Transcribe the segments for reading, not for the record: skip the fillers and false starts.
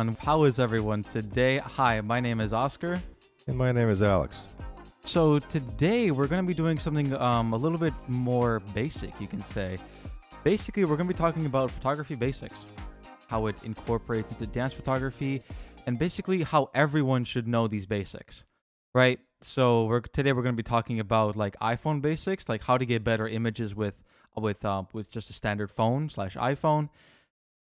everyone. How is everyone today? Hi, my name is Oscar. And my name is Alex. So today we're going to be doing something a little bit more basic, you can say. Basically, we're going to be talking about photography basics, how it incorporates into dance photography, and basically how everyone should know these basics, right? So today we're going to be talking about like iPhone basics, like how to get better images with just a standard phone / iPhone,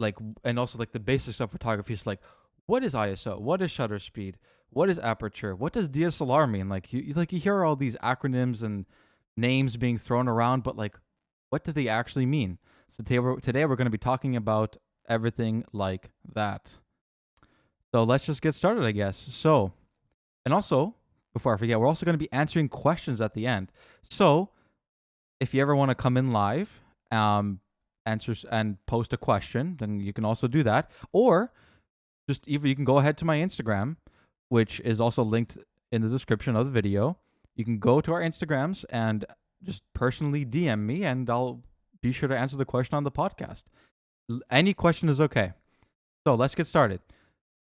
like, and also like the basics of photography is like, what is ISO? What is shutter speed? What is aperture? What does DSLR mean? Like you hear all these acronyms and names being thrown around, but like, what do they actually mean? So today we're going to be talking about everything like that. So let's just get started, I guess. So, and also, before I forget, we're also going to be answering questions at the end. So if you ever want to come in live, answers and post a question, then you can also do that. Or just either you can go ahead to my Instagram, which is also linked in the description of the video. You can go to our Instagrams and just personally DM me, and I'll be sure to answer the question on the podcast. Any question is okay. So let's get started.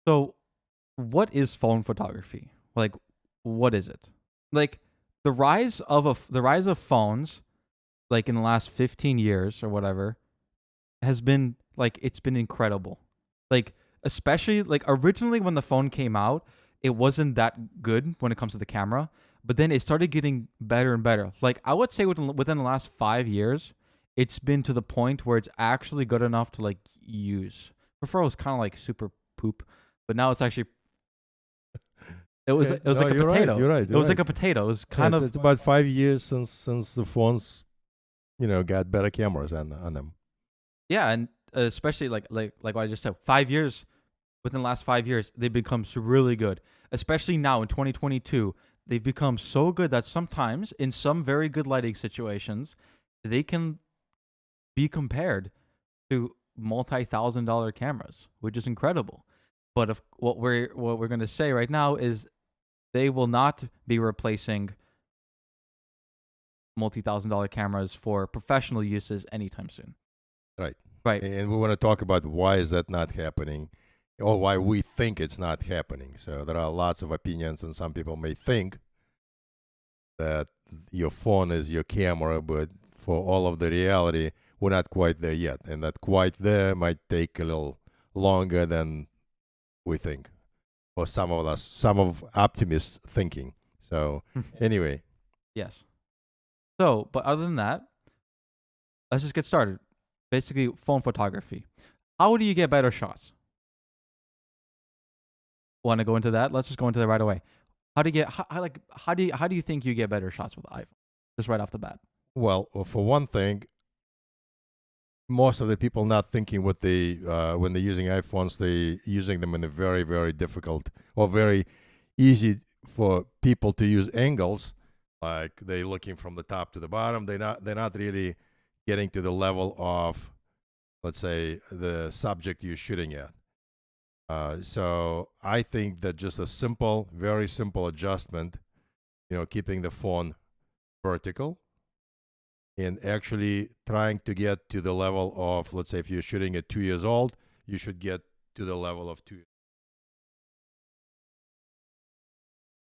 So what is phone photography? Like, what is it? Like the rise of phones, like in the last 15 years or whatever, has been like, it's been incredible. Like, especially like originally when the phone came out, it wasn't that good when it comes to the camera, but then it started getting better and better. Like I would say within the last 5 years, it's been to the point where it's actually good enough to like use. Before it was kind of like super poop, but now it's actually it was like a potato. Right, you're right. It was like a potato. It was kind of it's about 5 years since the phones, got better cameras on them. Yeah, and especially like what I just said, 5 years. Within the last 5 years, they've become really good. Especially now in 2022, they've become so good that sometimes in some very good lighting situations, they can be compared to multi-$1,000 cameras, which is incredible. But what we're going to say right now is they will not be replacing multi-$1,000 cameras for professional uses anytime soon. Right. And we want to talk about why is that not happening, or why we think it's not happening. So there are lots of opinions, and some people may think that your phone is your camera, but for all of the reality, we're not quite there yet. And that quite there might take a little longer than we think, or some of optimists thinking. So anyway. Yes. So, but other than that, let's just get started. Basically, phone photography. How do you get better shots? Want to go into that? Let's just go into that right away. How do you think you get better shots with the iPhone? Just right off the bat. Well, for one thing, most of the people not thinking what they when they're using iPhones, they using them in a very, very difficult or very easy for people to use angles. Like they're looking from the top to the bottom. They're not really getting to the level of, let's say, the subject you're shooting at. So I think that just a very simple adjustment, keeping the phone vertical and actually trying to get to the level of, let's say, if you're shooting at 2 years old, you should get to the level of 2 years.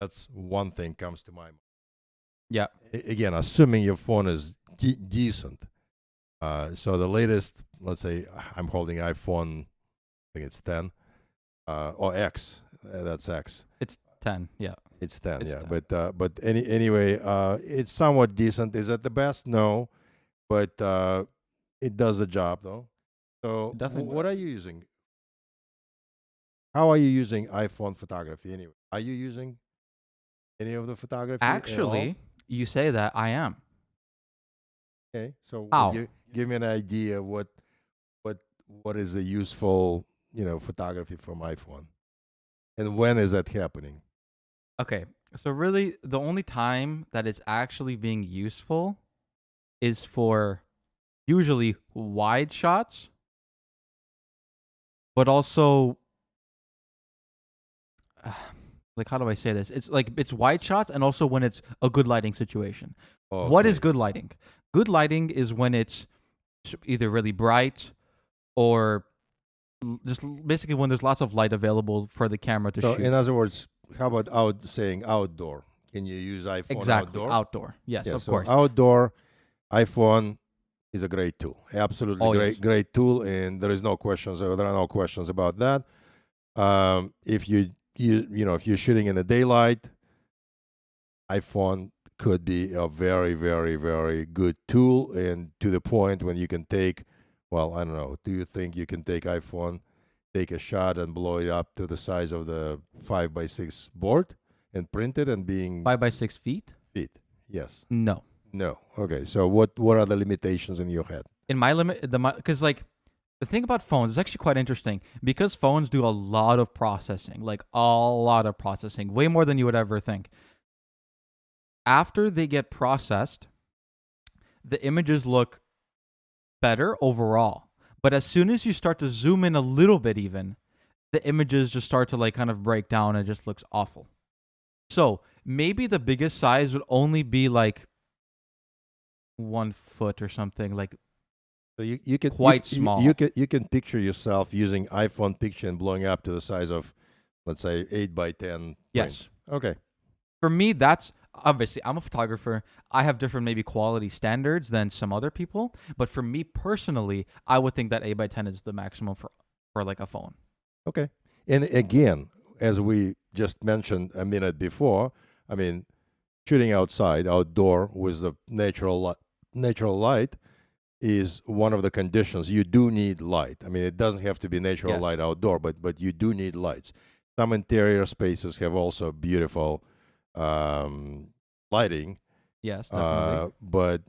That's one thing comes to my mind. Yeah. Again, assuming your phone is decent. So the latest, let's say, I'm holding iPhone, I think it's 10. Or X, that's X. It's 10, yeah. It's 10, it's yeah. 10. But anyway, it's somewhat decent. Is it the best? No, but it does the job though. So what are you using? How are you using iPhone photography anyway? Are you using any of the photography? Actually, you say that I am. Okay, so How? give me an idea what is the useful photography from iPhone, and when is that happening? Okay, so really the only time that it's actually being useful is for usually wide shots, but also like, how do I say this? It's like it's wide shots and also when it's a good lighting situation. Okay. What is good lighting? Good lighting is when it's either really bright or just basically when there's lots of light available for the camera to So shoot. in other words, how about saying outdoor? Can you use iPhone Exactly, outdoor? outdoor. Yes, Yeah, of so course. outdoor iPhone is a great tool. Absolutely Oh, great, yes. great tool, and there are no questions about that. If if you're shooting in the daylight, iPhone could be a very, very, very good tool, and to the point when you can take, well, I don't know. Do you think you can take iPhone, take a shot, and blow it up to the size of the 5x6 board and print it and being 5 by 6 feet? feet? Yes. No. No. Okay. So what are the limitations in your head? In my limit, because like the thing about phones is actually quite interesting because phones do a lot of processing, like a lot of processing, way more than you would ever think. After they get processed, the images look better overall. But as soon as you start to zoom in a little bit, even the images just start to like kind of break down and it just looks awful. So maybe the biggest size would only be like 1 foot or something, like So you can quite small. you can picture yourself using iPhone picture and blowing up to the size of, let's say, 8x10 print. Yes. Okay. For me, that's obviously I'm a photographer. I have different maybe quality standards than some other people. But for me personally, I would think that 8x10 is the maximum for like a phone. Okay. And again, as we just mentioned a minute before, I mean, shooting outside, outdoor with the natural light is one of the conditions. You do need light. I mean, it doesn't have to be natural Yes. light outdoor, but you do need lights. Some interior spaces have also beautiful lighting, Yes, definitely. but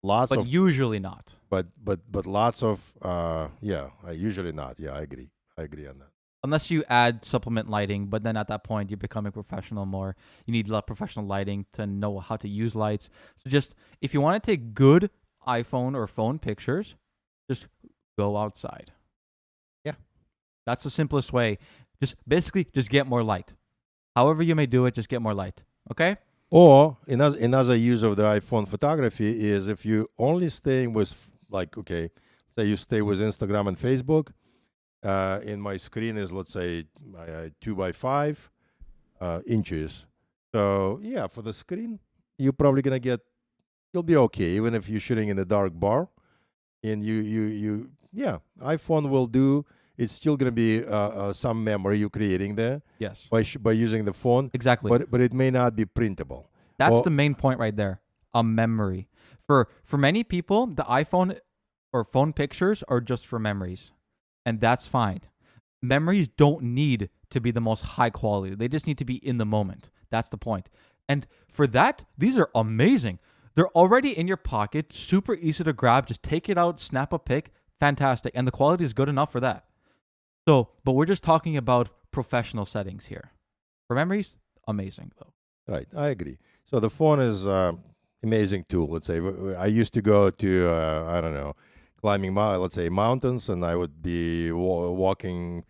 lots But of usually not. but lots of usually not. Yeah, I agree on that. Unless you add supplement lighting, but then at that point you become a professional more. You need professional lighting to know how to use lights. So just if you want to take good iPhone or phone pictures, just go outside. Yeah. That's the simplest way. Just basically just get more light. However you may do it, just get more light. Okay? Or another use of the iPhone photography is if you only staying with, like, okay, say you stay with Instagram and Facebook. In my screen is, let's say, 2x5 inches. So yeah, for the screen, you're probably gonna you'll be okay, even if you're shooting in a dark bar. And yeah, iPhone will do. It's still gonna be some memory you're creating there Yes. by using the phone, Exactly. but it may not be printable. That's Or the main point right there. A memory. For many people, the iPhone or phone pictures are just for memories. And that's fine. Memories don't need to be the most high quality. They just need to be in the moment. That's the point. And for that, these are amazing. They're already in your pocket, super easy to grab. Just take it out, snap a pic, fantastic. And the quality is good enough for that. So, but we're just talking about professional settings here. For memories, amazing though. right, I agree. So the phone is amazing tool. Let's say I used to go to I don't know, climbing let's say mountains, and I would be walking,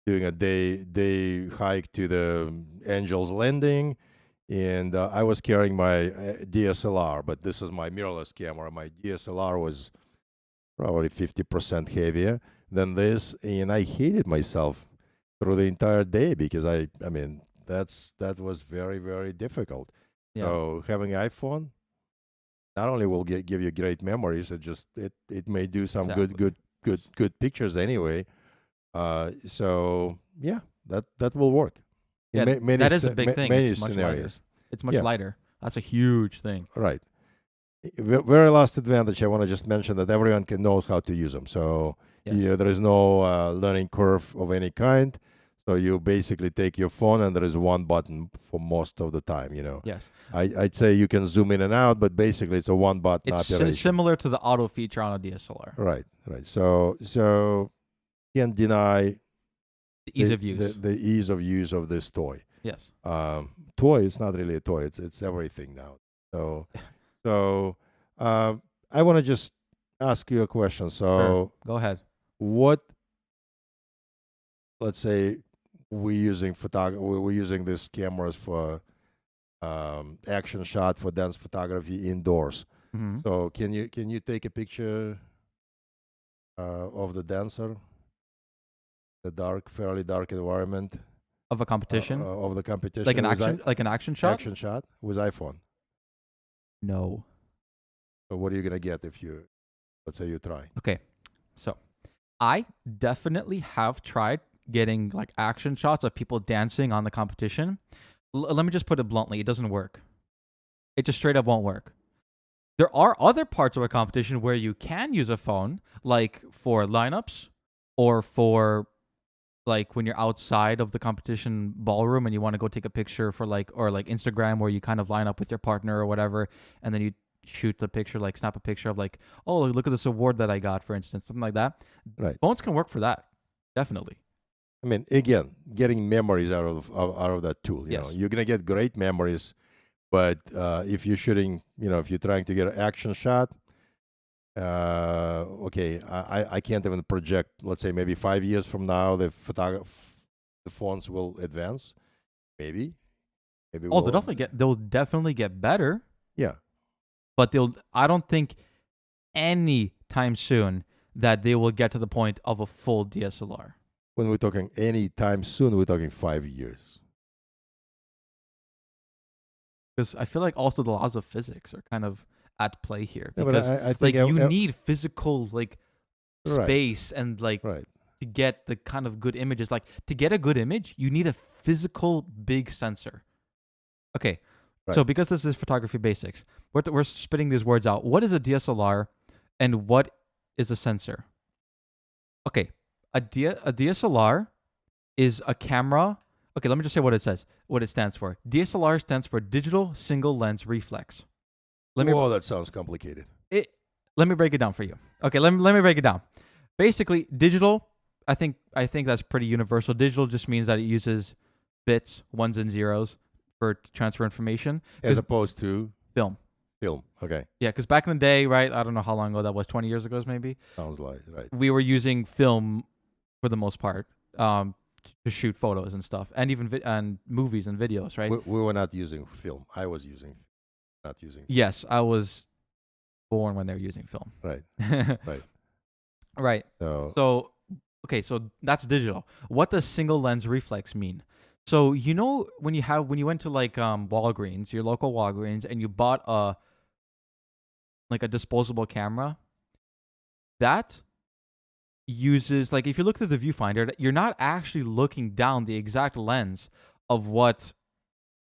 doing a day hike to the Angel's Landing, and I was carrying my DSLR, but this is my mirrorless camera. My DSLR was probably 50% heavier than this, and I hated myself through the entire day because I mean that was very, very difficult. Yeah. So having iPhone not only will give you great memories, it may do some Exactly. good pictures anyway. So yeah, that will work. Yeah, In many that is a big thing. many It's much lighter. scenarios. It's much Yeah. lighter. That's a huge thing. Right. Very last advantage, I want to just mention that everyone can knows how to use them. So Yes. there is no learning curve of any kind. So you basically take your phone and there is one button for most of the time. Yes. I'd say you can zoom in and out, but basically it's a one button It's operation. similar to the auto feature on a DSLR. Right. So can't deny The ease of use. the ease of use of this toy. Yes. Toy, it's not really a toy. It's everything now. So I want to just ask you a question. So Sure. Go ahead. what, let's say we're using these cameras for action shot, for dance photography indoors. Mm-hmm. So can you take a picture of the dancer? fairly dark environment of a competition, of the competition, like an with action shot. action shot with iPhone. No. So what are you gonna get if you, let's say, you try? Okay, so I definitely have tried getting like action shots of people dancing on the competition. Let me just put it bluntly, it doesn't work. It just straight up won't work. There are other parts of a competition where you can use a phone, like for lineups or for like when you're outside of the competition ballroom and you want to go take a picture for like, or like Instagram where you kind of line up with your partner or whatever, and then you shoot the picture, like snap a picture of like, oh, look at this award that I got, for instance, something like that. Right. Phones can work for that, definitely. I mean, again, getting memories out of that tool. You Yes. know, you're gonna get great memories, but if you're shooting, if you're trying to get an action shot, okay, I can't even project. Let's say maybe 5 years from now, the phones will advance. Maybe. Oh, they'll definitely get better. Yeah. But I don't think any time soon that they will get to the point of a full DSLR. When we're talking any time soon, we're talking 5 years. Because I feel like also the laws of physics are kind of at play here. Yeah, because I think like you need physical like right. space and like Right. to get the kind of good images. Like to get a good image, you need a physical big sensor. Okay. Right. So because this is photography basics, we're spitting these words out. What is a DSLR and what is a sensor? Okay. A DSLR is a camera. Okay, let me just say what it stands for. DSLR stands for digital single lens reflex. Whoa, that sounds complicated. Let me break it down for you. Okay, let me break it down. Basically, digital, I think that's pretty universal. Digital just means that it uses bits, ones and zeros for transfer information. As opposed to film. Okay. Yeah, because back in the day, right? I don't know how long ago that was, 20 years ago maybe. Sounds like, right. We were using film for the most part to shoot photos and stuff, and even and movies and videos, right? We were not using film. I was not using film. Yes, I was born when they were using film. Right. Right. Right. So okay, so that's digital. What does single lens reflex mean? So when you went to like Walgreens, your local Walgreens, and you bought a disposable camera, that uses, like, if you look through the viewfinder, you're not actually looking down the exact lens of what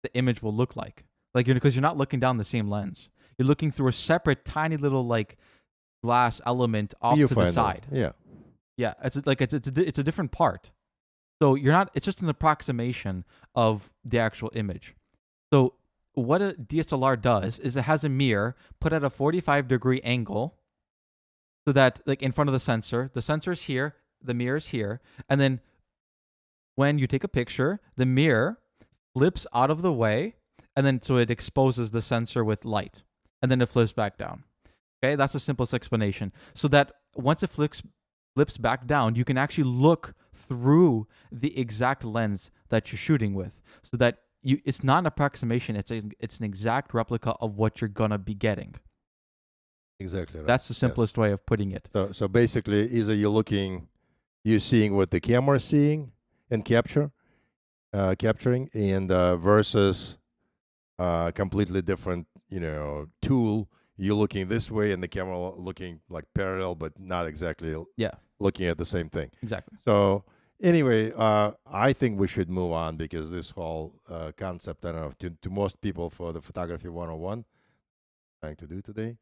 the image will look like. Like, because you're not looking down the same lens. You're looking through a separate tiny little like glass element off to the side. Yeah. Yeah, it's a different part. So it's just an approximation of the actual image. So what a DSLR does is it has a mirror put at a 45-degree angle so that, like, in front of the sensor's here, the mirror's here, and then when you take a picture, the mirror flips out of the way, and then so it exposes the sensor with light, and then it flips back down. Okay, that's the simplest explanation. So that once it flips back down, you can actually look through the exact lens that you're shooting with, so that it's not an approximation, it's an exact replica of what you're gonna be getting. Exactly right. That's the simplest way of putting it. So basically, either you're seeing what the camera is seeing and capturing, and versus completely different, tool. You're looking this way, and the camera looking like parallel, but not exactly looking at the same thing. Exactly. So anyway, I think we should move on, because this whole concept, I don't know, to most people, for the photography 101, trying to do today.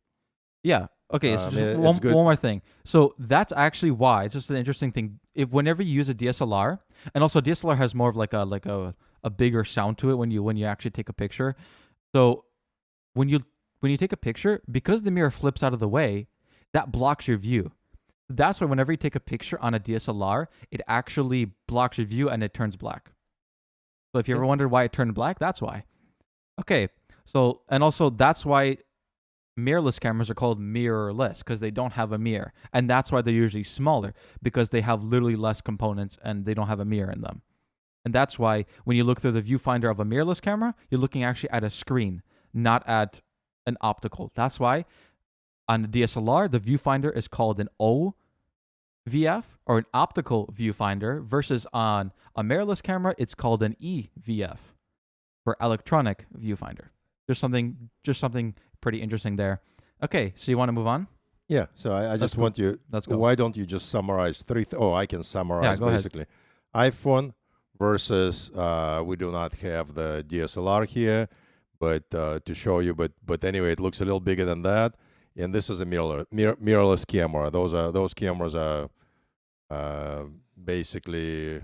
Yeah. Okay. So just one more thing. So that's actually why it's just an interesting thing. Whenever you use a DSLR, and also DSLR has more of like a bigger sound to it when you actually take a picture. So when you take a picture, because the mirror flips out of the way, that blocks your view. That's why whenever you take a picture on a DSLR, it actually blocks your view and it turns black. So if you ever wondered why it turned black, that's why. Okay. So, and also that's why mirrorless cameras are called mirrorless, because they don't have a mirror. And that's why they're usually smaller, because they have literally less components and they don't have a mirror in them. And that's why when you look through the viewfinder of a mirrorless camera, you're looking actually at a screen, not at an optical. That's why on the DSLR, the viewfinder is called an O, VF or an optical viewfinder versus on a mirrorless camera, it's called an EVF for electronic viewfinder. Just something pretty interesting there. Okay, so you want to move on? Yeah. So I just want you. Let's go. Why don't you just summarize three? I can summarize go ahead. basically. iPhone versus we do not have the DSLR here, but to show you. But anyway, it looks a little bigger than that. And this is a mirrorless camera. Those cameras are basically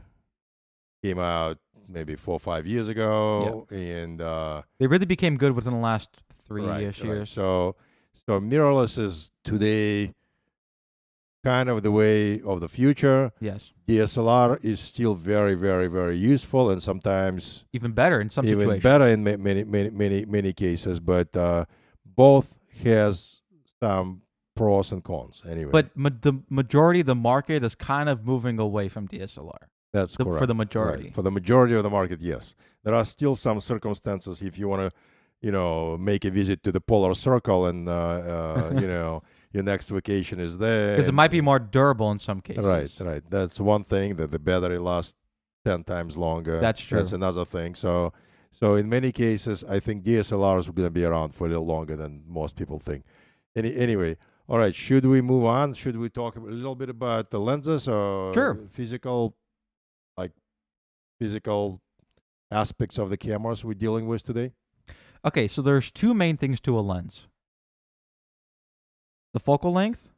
came out maybe 4 or 5 years ago, and they really became good within the last 3-ish years. Right. So mirrorless is today kind of the way of the future. Yes. DSLR is still very, very, very useful, and sometimes even better in some situations. Even better in many cases. But both has some pros and cons. Anyway, but the majority of the market is kind of moving away from DSLR. That's correct. For the majority. Right. For the majority of the market, yes. There are still some circumstances if you want to, make a visit to the polar circle and, your next vacation is there. Because it might be more durable in some cases. Right. That's one thing, that the battery lasts 10 times longer. That's true. That's another thing. So in many cases, I think DSLRs are going to be around for a little longer than most people think. Anyway, all right, should we move on? Should we talk a little bit about the lenses or physical aspects of the cameras we're dealing with today? Okay, so there's two main things to a lens. The focal length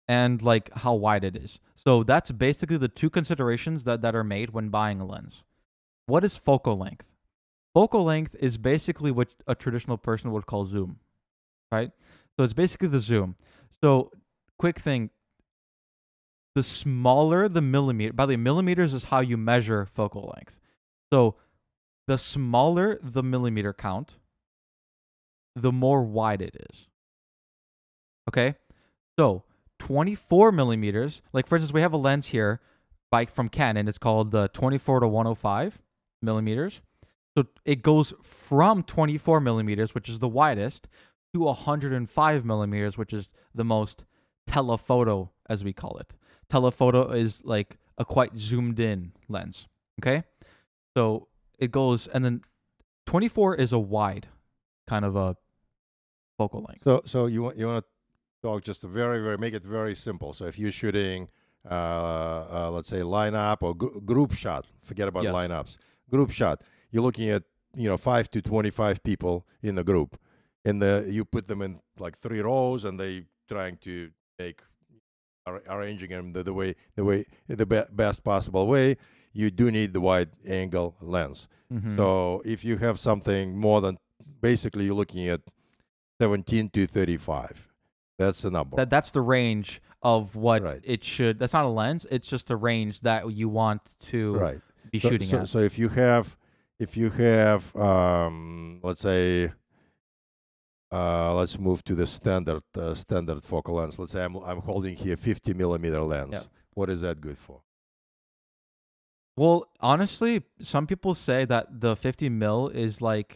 and how wide it is. So that's basically the two considerations that are made when buying a lens. What is focal length? Focal length is basically what a traditional person would call zoom, right? So it's basically the zoom. So quick thing, the smaller the millimeter, by the way, millimeters is how you measure focal length. So the smaller the millimeter count, the more wide it is. Okay? So 24 millimeters, for instance, we have a lens here from Canon. It's called the 24 to 105 millimeters. So it goes from 24 millimeters, which is the widest, to 105 millimeters, which is the most telephoto, as we call it. Telephoto is a quite zoomed in lens. Okay? So it goes, and then 24 is a wide kind of a focal length. So you want to talk just make it very simple. So if you're shooting, let's say lineup or group shot, forget about lineups, group shot, you're looking at 5 to 25 people in the group, and you put them in 3 rows, and they trying to arranging them the best possible way. You do need the wide angle lens. Mm-hmm. So if you have something more than, basically you're looking at 17 to 35. That's the number. That's the range of what it should. That's not a lens. It's just a range that you want to be shooting at. So if you have, let's say, let's move to the standard focal lens. Let's say I'm holding here 50 millimeter lens. Yeah. What is that good for? Well, honestly, some people say that the 50 mil is what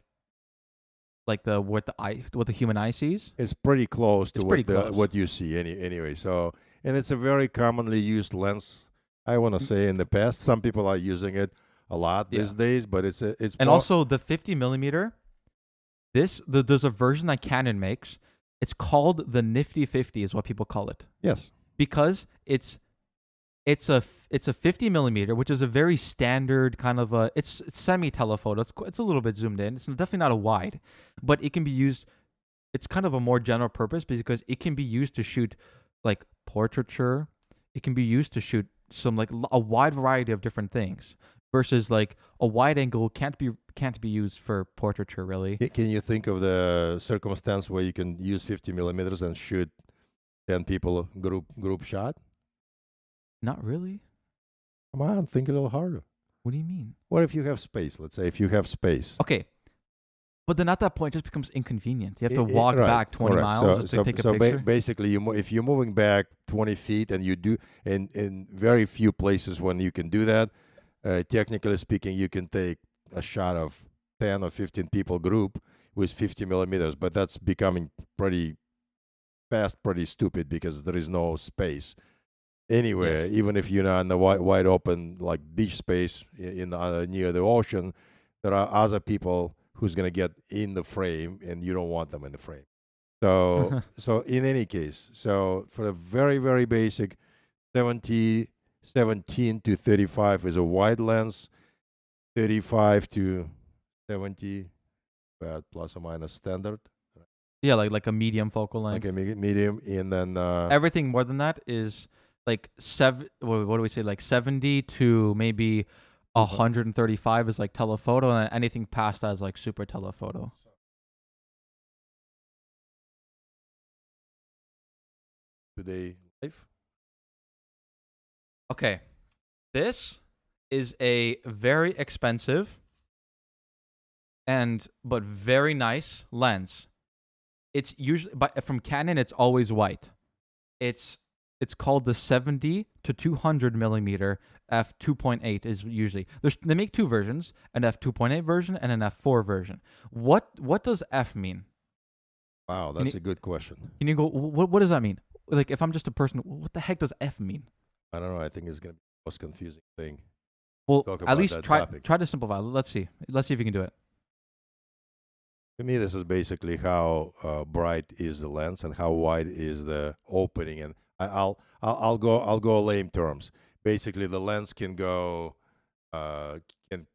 the human eye sees. It's pretty close to what you see anyway. So, and it's a very commonly used lens. I want to say in the past, some people are using it a lot these days, but it's and also the 50 millimeter. There's a version that Canon makes. It's called the Nifty 50, is what people call it. Yes, because it's a 50 millimeter, which is a very standard kind of it's semi-telephoto. It's a little bit zoomed in. It's definitely not a wide, but it can be used. It's kind of a more general purpose because it can be used to shoot portraiture. It can be used to shoot some a wide variety of different things. Versus a wide angle can't be used for portraiture really. Can you think of the circumstance where you can use 50 millimeters and shoot 10 people group shot? Not really. Come on, think a little harder. What do you mean? What if you have space? Let's say if you have space. Okay. But then at that point, it just becomes inconvenient. You have to walk back 20 miles just to take a picture. Basically, if you're moving back 20 feet and you do, in very few places when you can do that, technically speaking, you can take a shot of 10 or 15 people group with 50 millimeters, but that's becoming pretty fast, pretty stupid because there is no space. anywhere, Yes. even if you're not in the wide open like beach space near the ocean, there are other people who's gonna get in the frame, and you don't want them in the frame. So in any case, so for a very very basic 17 to 35 is a wide lens, 35 to 70, plus or minus standard, Yeah, like a medium focal like length. a medium, and then Everything more than that is like what do we say? Like 70 to maybe 135 is like telephoto, and anything past that is like super telephoto. today live. Okay, this is a very expensive but very nice lens. It's usually from Canon. It's always white. It's called the 70 to 200 millimeter f2.8 is usually they make two versions, an f2.8 version and an f4 version. What does f mean? Wow, that's a good question. Can you go? What does that mean? Like if I'm just a person, what the heck does f mean? I don't know. I think it's gonna be the most confusing thing. Well, Talk at about least that try topic. to simplify. Let's see if you can do it. To me, this is basically how bright is the lens and how wide is the opening. And I'll go lame terms. Basically, the lens can go can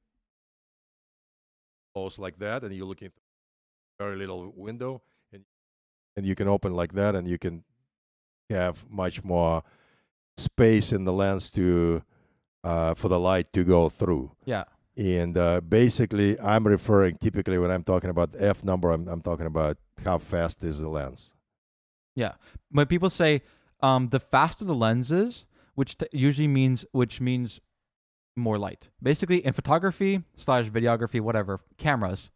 close like that, and you're looking through a very little window, and you can open like that, and you can have much more space in the lens to for the light to go through. Yeah. And basically, I'm referring typically when I'm talking about f number, I'm talking about how fast is the lens. Yeah. When people say the faster the lens is, which means more light. Basically, in photography / videography, whatever, cameras,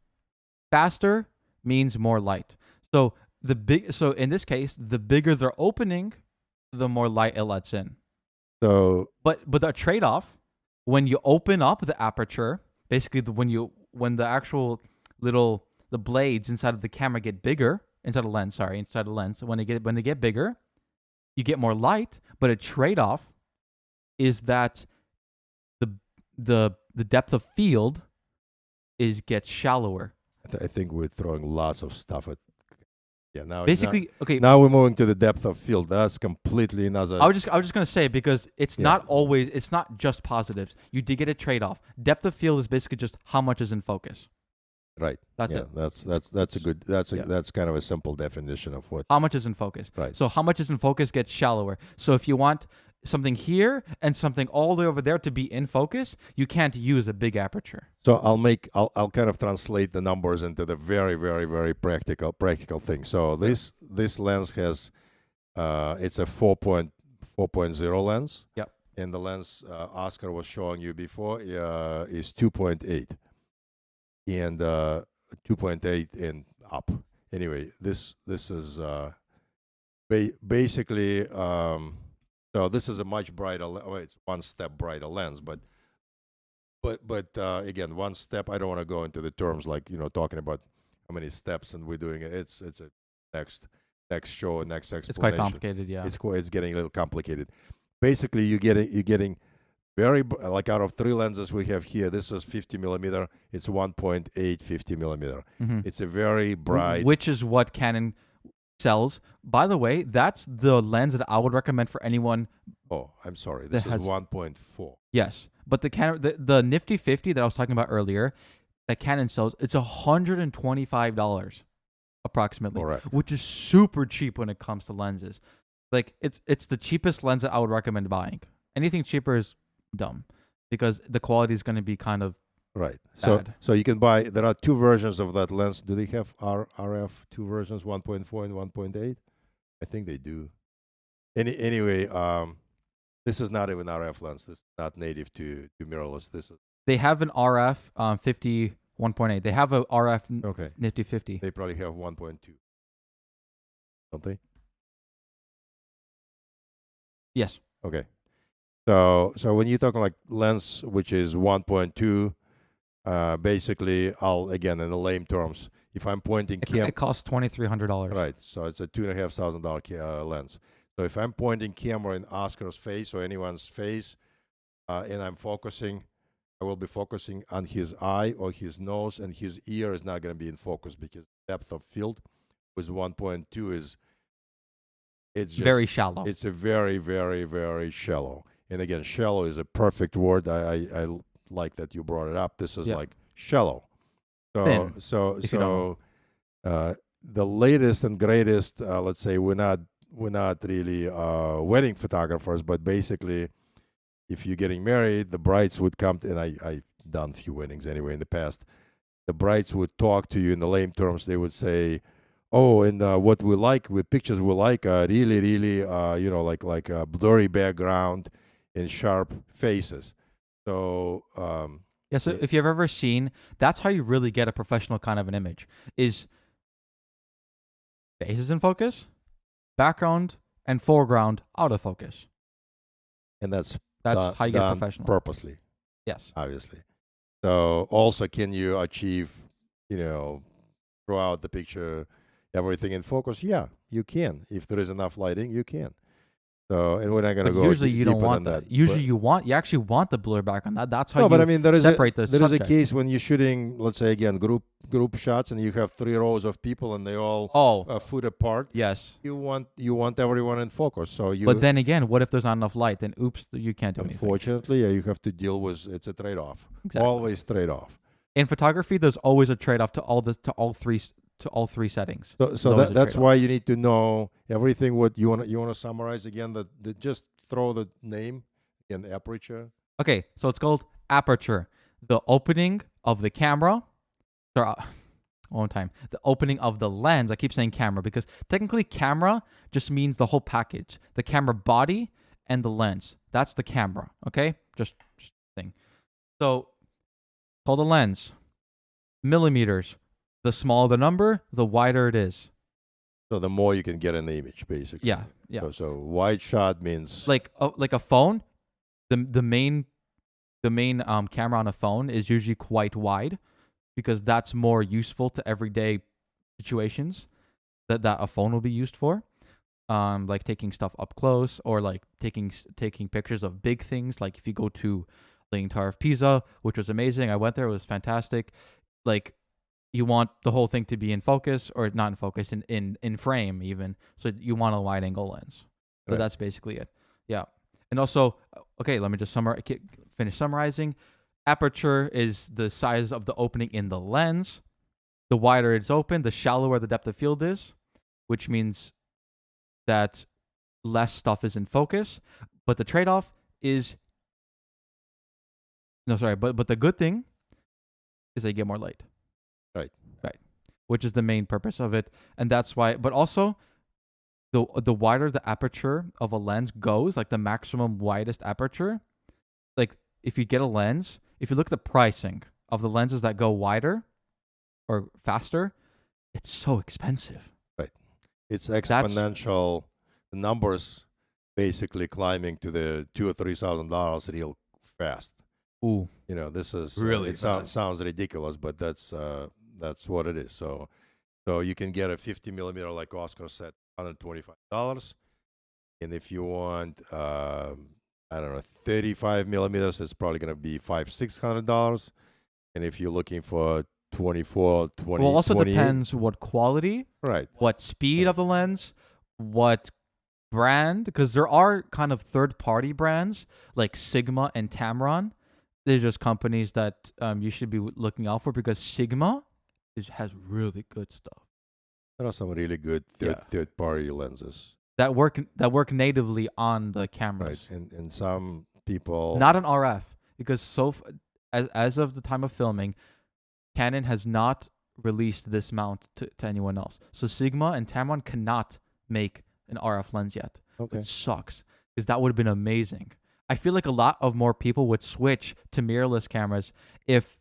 faster means more light. So in this case, the bigger their opening, the more light it lets in. So, but the trade-off, when you open up the aperture, basically when the actual the blades inside of the camera get bigger, inside the lens, when they get bigger, you get more light. But a trade-off is that the depth of field gets shallower. I think we're throwing lots of stuff at. Yeah, now Basically, okay. Now we're moving to the depth of field. That's completely another. I was just gonna say, because it's not just positives. You did get a trade-off. Depth of field is basically just how much is in focus. Right. That's it. That's kind of a simple definition of what. How much is in focus. Right. So how much is in focus gets shallower. So if you want something here and something all the way over there to be in focus, you can't use a big aperture. So I'll kind of translate the numbers into the very very very practical thing. So this lens has it's a 4.0 lens. Yep. And the lens Oscar was showing you before is 2.8 and 2.8 and up. Anyway, this is basically so this is a much brighter. It's one step brighter lens, but again, one step. I don't want to go into the terms like talking about how many steps and we're doing it. It's a next show, next explanation. It's quite complicated, yeah. It's getting a little complicated. Basically, you're getting very like out of three lenses we have here. This is 50 millimeter. It's 1.8 50 millimeter. Mm-hmm. It's a very bright. Which is what Canon sells. By the way, that's the lens that I would recommend for anyone. Oh, I'm sorry. This is 1.4. Yes, but the Canon, the Nifty 50 that I was talking about earlier, that Canon sells, it's $125 approximately, Correct. Which is super cheap when it comes to lenses. Like it's the cheapest lens that I would recommend buying. Anything cheaper is dumb because the quality is going to be kind of right. bad. So you can buy. There are two versions of that lens. Do they have RF two versions, 1.4 and 1.8? I think they do. Anyway, this is not even RF lens. This is not native to mirrorless. They have an RF 50 1.8. They have a RF Nifty 50. They probably have 1.2, don't they? Yes. Okay. So when you're talking like lens, which is 1.2, basically, again in the lame terms, if I'm pointing it costs $2,300. Right. So it's a $2,500 lens. So if I'm pointing camera in Oscar's face or anyone's face, and I'm focusing, I will be focusing on his eye or his nose, and his ear is not going to be in focus because depth of field with 1.2 is it's just Very shallow. It's a very, very, very shallow. And again, shallow is a perfect word. I like that you brought it up. This is like shallow. So Thin, so the latest and greatest. Let's say we're not really wedding photographers, but basically, if you're getting married, the brides would come to, and I've done a few weddings anyway in the past. The brides would talk to you in the lame terms. They would say, "Oh, and what we like with pictures, we like really, really, like a blurry background and sharp faces." So yeah. So if you've ever seen, that's how you really get a professional kind of an image: is faces in focus, background and foreground autofocus. And that's how you get professional purposely. Yes, obviously. So also, can you achieve, throughout the picture, everything in focus? Yeah, you can. If there is enough lighting, you can. So, and we're not going to go usually you don't want that. Usually you actually want the blur background. That's how no, but I mean, there is separate there is a case when you're shooting, let's say again, group shots, and you have 3 rows of people, and they all a foot apart. Yes. You want everyone in focus. So you. But then again, what if there's not enough light? Then oops, you can't do anything. Unfortunately, you have to deal with. It's a trade-off. Exactly. Always trade-off. In photography, there's always a trade-off to all three settings. So that's why you need to know everything. What you want to summarize again? That just throw the name in Aperture. Okay, so it's called Aperture. The opening of the camera. Sorry, one time. The opening of the lens. I keep saying camera because technically camera just means the whole package. The camera body and the lens. That's the camera. Okay, just thing. So called a lens. Millimeters. The smaller the number, the wider it is. So the more you can get in the image, basically. Yeah. So wide shot means like a phone. The main camera on a phone is usually quite wide because that's more useful to everyday situations that a phone will be used for. Like taking stuff up close or like taking pictures of big things. Like if you go to Leaning Tower of Pisa, which was amazing. I went there. It was fantastic. Like you want the whole thing to be in focus or not in focus, in frame even. So you want a wide angle lens. So that's basically it. Yeah. And also, okay, let me just finish summarizing. Aperture is the size of the opening in the lens. The wider it's open, the shallower the depth of field is, which means that less stuff is in focus. But the trade-off is but the good thing is that you get more light. Right. Which is the main purpose of it. And that's why, but also the wider the aperture of a lens goes, like the maximum widest aperture, like if you get a lens, if you look at the pricing of the lenses that go wider or faster, it's so expensive. Right. It's exponential. The numbers basically climbing to the $2,000 or $3,000 real fast. Ooh. This is really it sounds ridiculous, but that's what it is. So you can get a 50 millimeter, like Oscar said, $125. And if you want, 35 millimeters, it's probably going to be $500-$600. And if you're looking for 24, 20, well, also 28, depends what quality, right? What speed of the lens, what brand, because there are kind of third-party brands like Sigma and Tamron. They're just companies that you should be looking out for because Sigma has really good stuff. There are some really good third-party lenses that work natively on the cameras. Right, and some people not on RF because as of the time of filming, Canon has not released this mount to anyone else. So Sigma and Tamron cannot make an RF lens yet. Okay. It sucks because that would have been amazing. I feel like a lot of more people would switch to mirrorless cameras if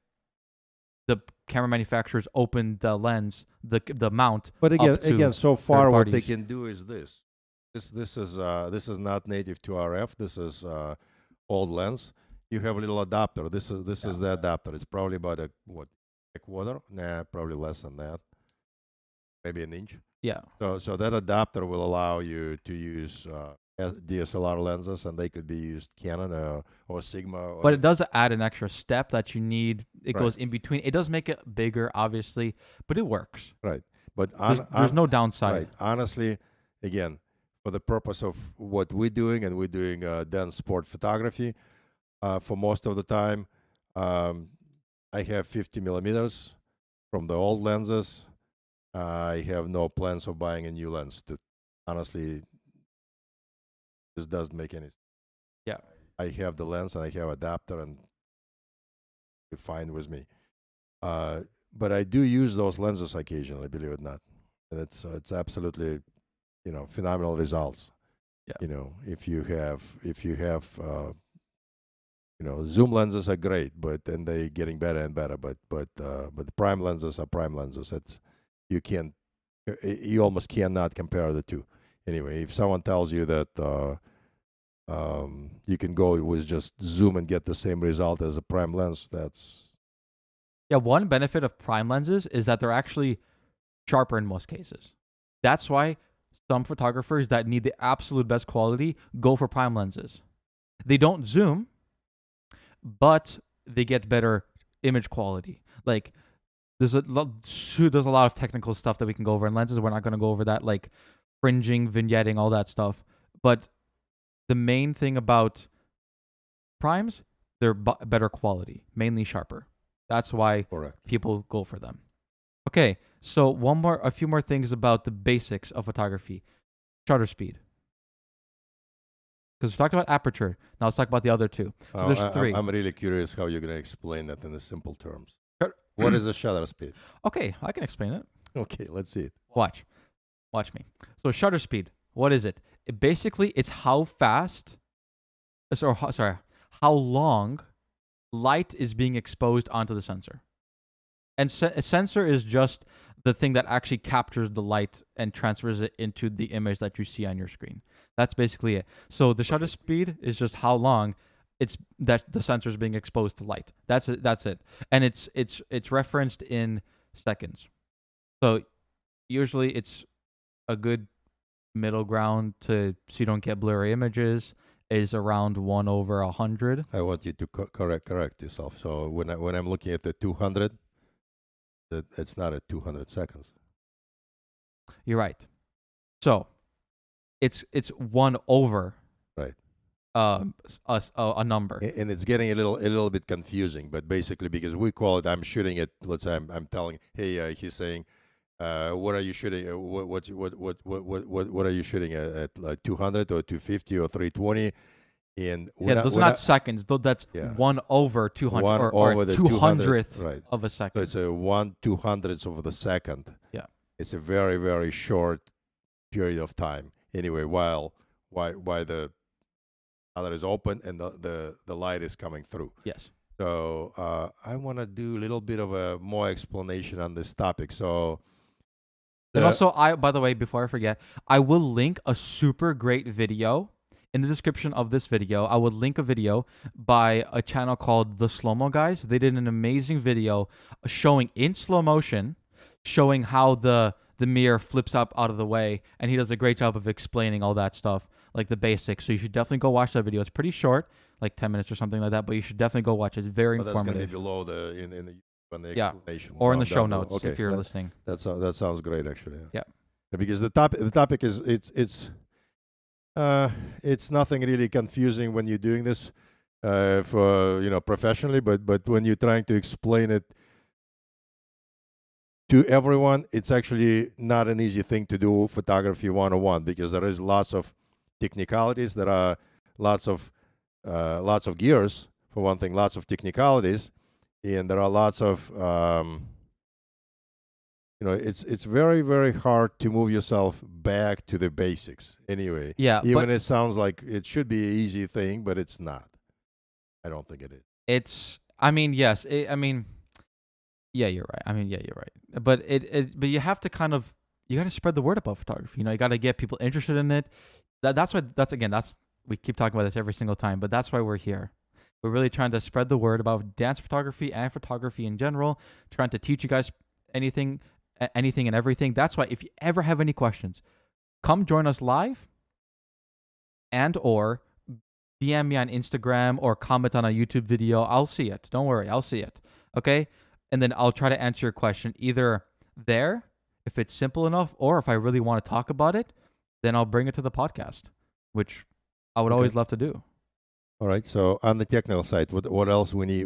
the camera manufacturers opened the lens, the mount. But again, so far what they parties. can do is this. This is not native to RF. This is old lens. You have a little adapter. This is the adapter. It's probably about a quarter. Nah, probably less than that. maybe an inch. Yeah. So that adapter will allow you to use DSLR lenses, and they could be used Canon or Sigma. Or But it does add an extra step that you need. It Right. goes in between. It does make it bigger, obviously, but it works. Right. But There's no downside. right. Honestly, again, for the purpose of what we're doing, and we're doing dense sport photography, for most of the time, I have 50 millimeters from the old lenses. I have no plans of buying a new lens. Honestly, this doesn't make any sense. Yeah. I have the lens and I have adapter, and it's fine with me. But I do use those lenses occasionally, believe it or not, and it's absolutely, phenomenal results. Yeah. If you have zoom lenses are great, but then they're getting better and better. But the prime lenses are prime lenses. You almost cannot compare the two. Anyway, if someone tells you that you can go with just zoom and get the same result as a prime lens, that's Yeah, one benefit of prime lenses is that they're actually sharper in most cases. That's why some photographers that need the absolute best quality go for prime lenses. They don't zoom, but they get better image quality. Like there's a lot of technical stuff that we can go over in lenses. We're not going to go over that, like fringing, vignetting, all that stuff. But the main thing about primes, they're better quality, mainly sharper. That's why correct. people go for them. Okay, so a few more things about the basics of photography. Shutter speed. Because we talked about aperture. Now let's talk about the other two. So there's three. I'm really curious how you're going to explain that in the simple terms. Sure. What is a shutter speed? Okay, I can explain it. Okay, let's see it. Watch me. So shutter speed, what is it? It's how fast, how long light is being exposed onto the sensor. And a sensor is just the thing that actually captures the light and transfers it into the image that you see on your screen. That's basically it. So the shutter speed is just how long it's that the sensor is being exposed to light. That's it. And it's referenced in seconds. So usually it's a good middle ground so you don't get blurry images is around 1/100. I want you to correct yourself. So when I'm looking at the 200, it's not at 200 seconds. You're right. So it's 1/, right, a number, and it's getting a little bit confusing. But basically, because we call it, I'm shooting it. Let's say I'm telling, hey, he's saying, what are you shooting? What are you shooting at like 200 or 250 or 320? And those are not seconds. Though that's 1/200 or 200th right. of a second. So it's a 1/200th of the second. Yeah, it's a very, very short period of time. Anyway, while the other is open and the light is coming through. Yes. So I want to do a little bit of a more explanation on this topic. So. And also, by the way, before I forget, I will link a super great video in the description of this video. I will link a video by a channel called The Slow Mo Guys. They did an amazing video showing in slow motion, showing how the mirror flips up out of the way, and he does a great job of explaining all that stuff, like the basics. So you should definitely go watch that video. It's pretty short, like 10 minutes or something like that, but you should definitely go watch it. It's very informative. That's going to be below on the explanation. Or in the show notes if you're listening. That sounds great, actually. Yeah. Because the topic is it's nothing really confusing when you're doing this for professionally, but when you're trying to explain it to everyone, it's actually not an easy thing to do photography 101, because there is lots of technicalities. There are lots of gears, for one thing, lots of technicalities, and there are lots of it's very, very hard to move yourself back to the basics. Anyway, yeah, even it sounds like it should be an easy thing, but it's not. I don't think it is. Yeah, you're right. You're right. But but you have to you got to spread the word about photography. You got to get people interested in it. That's we keep talking about this every single time, but that's why we're here. We're really trying to spread the word about dance photography and photography in general, trying to teach you guys anything anything and everything. That's why if you ever have any questions, come join us live and or DM me on Instagram or comment on a YouTube video. I'll see it. Don't worry. I'll see it. Okay? And then I'll try to answer your question either there, if it's simple enough, or if I really want to talk about it, then I'll bring it to the podcast, which I would always love to do. All right. So on the technical side, what else we need?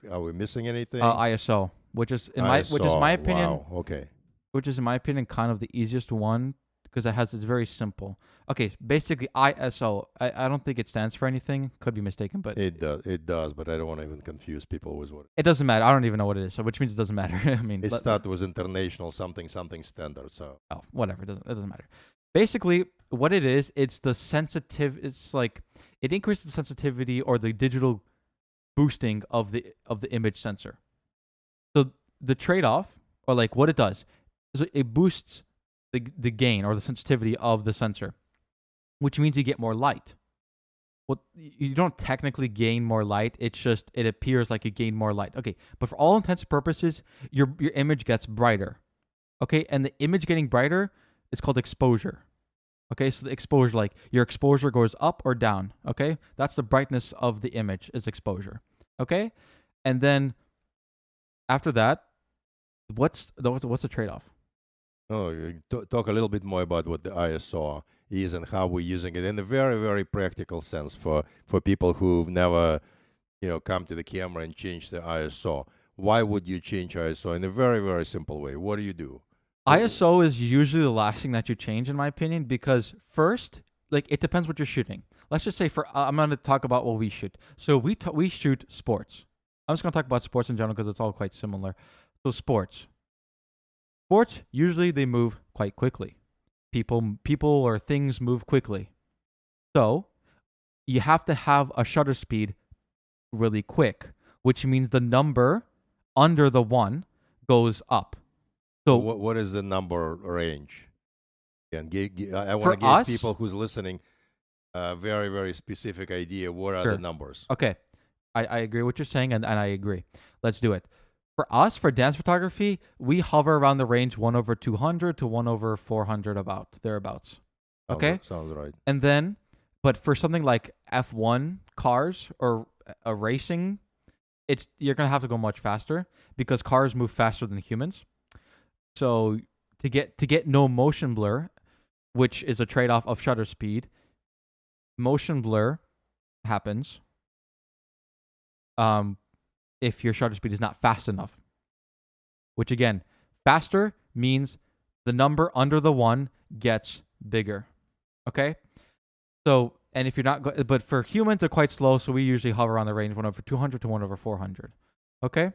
Are we missing anything? ISO, which is my opinion. Wow. Okay. Which is in my opinion kind of the easiest one because it's very simple. Okay, basically ISO. I don't think it stands for anything. Could be mistaken, but it does. But I don't want to even confuse people with what. It doesn't matter. I don't even know what it is. So which means it doesn't matter. I mean, it starts with international something standard. So whatever. It doesn't matter. Basically, what it is, it's the sensitive. It's like it increases the sensitivity or the digital boosting of the image sensor. So the trade-off, or like what it does, is it boosts the gain or the sensitivity of the sensor, which means you get more light. Well, you don't technically gain more light. It's just it appears like you gain more light. Okay, but for all intents and purposes, your image gets brighter. Okay, and the image getting brighter is called exposure. Okay, so the exposure, like your exposure goes up or down. Okay, that's the brightness of the image is exposure. Okay, and then after that, what's the trade-off? Oh, talk a little bit more about what the ISO is and how we're using it in a very, very practical sense for people who've never, come to the camera and change the ISO. Why would you change ISO? In a very, very simple way. What do you do? ISO is usually the last thing that you change, in my opinion, because first, like it depends what you're shooting. Let's just say I'm going to talk about what we shoot. So we shoot sports. I'm just going to talk about sports in general because it's all quite similar. So sports, usually they move quite quickly. People or things move quickly. So you have to have a shutter speed really quick, which means the number under the 1 goes up. So what is the number range? And I want to give people who's listening a very, very specific idea. What are the numbers? Okay. I agree with what you're saying, and I agree. Let's do it. For us, for dance photography, we hover around the range 1/200 to 1/400 thereabouts. Okay? Sounds right. And then, but for something like F1 cars or a racing, you're going to have to go much faster because cars move faster than humans. So to get no motion blur, which is a trade-off of shutter speed, motion blur happens if your shutter speed is not fast enough. Which again, faster means the number under the 1 gets bigger. Okay? So, and if you're not, but for humans they're quite slow, so we usually hover on the range 1/200 to 1/400. Okay?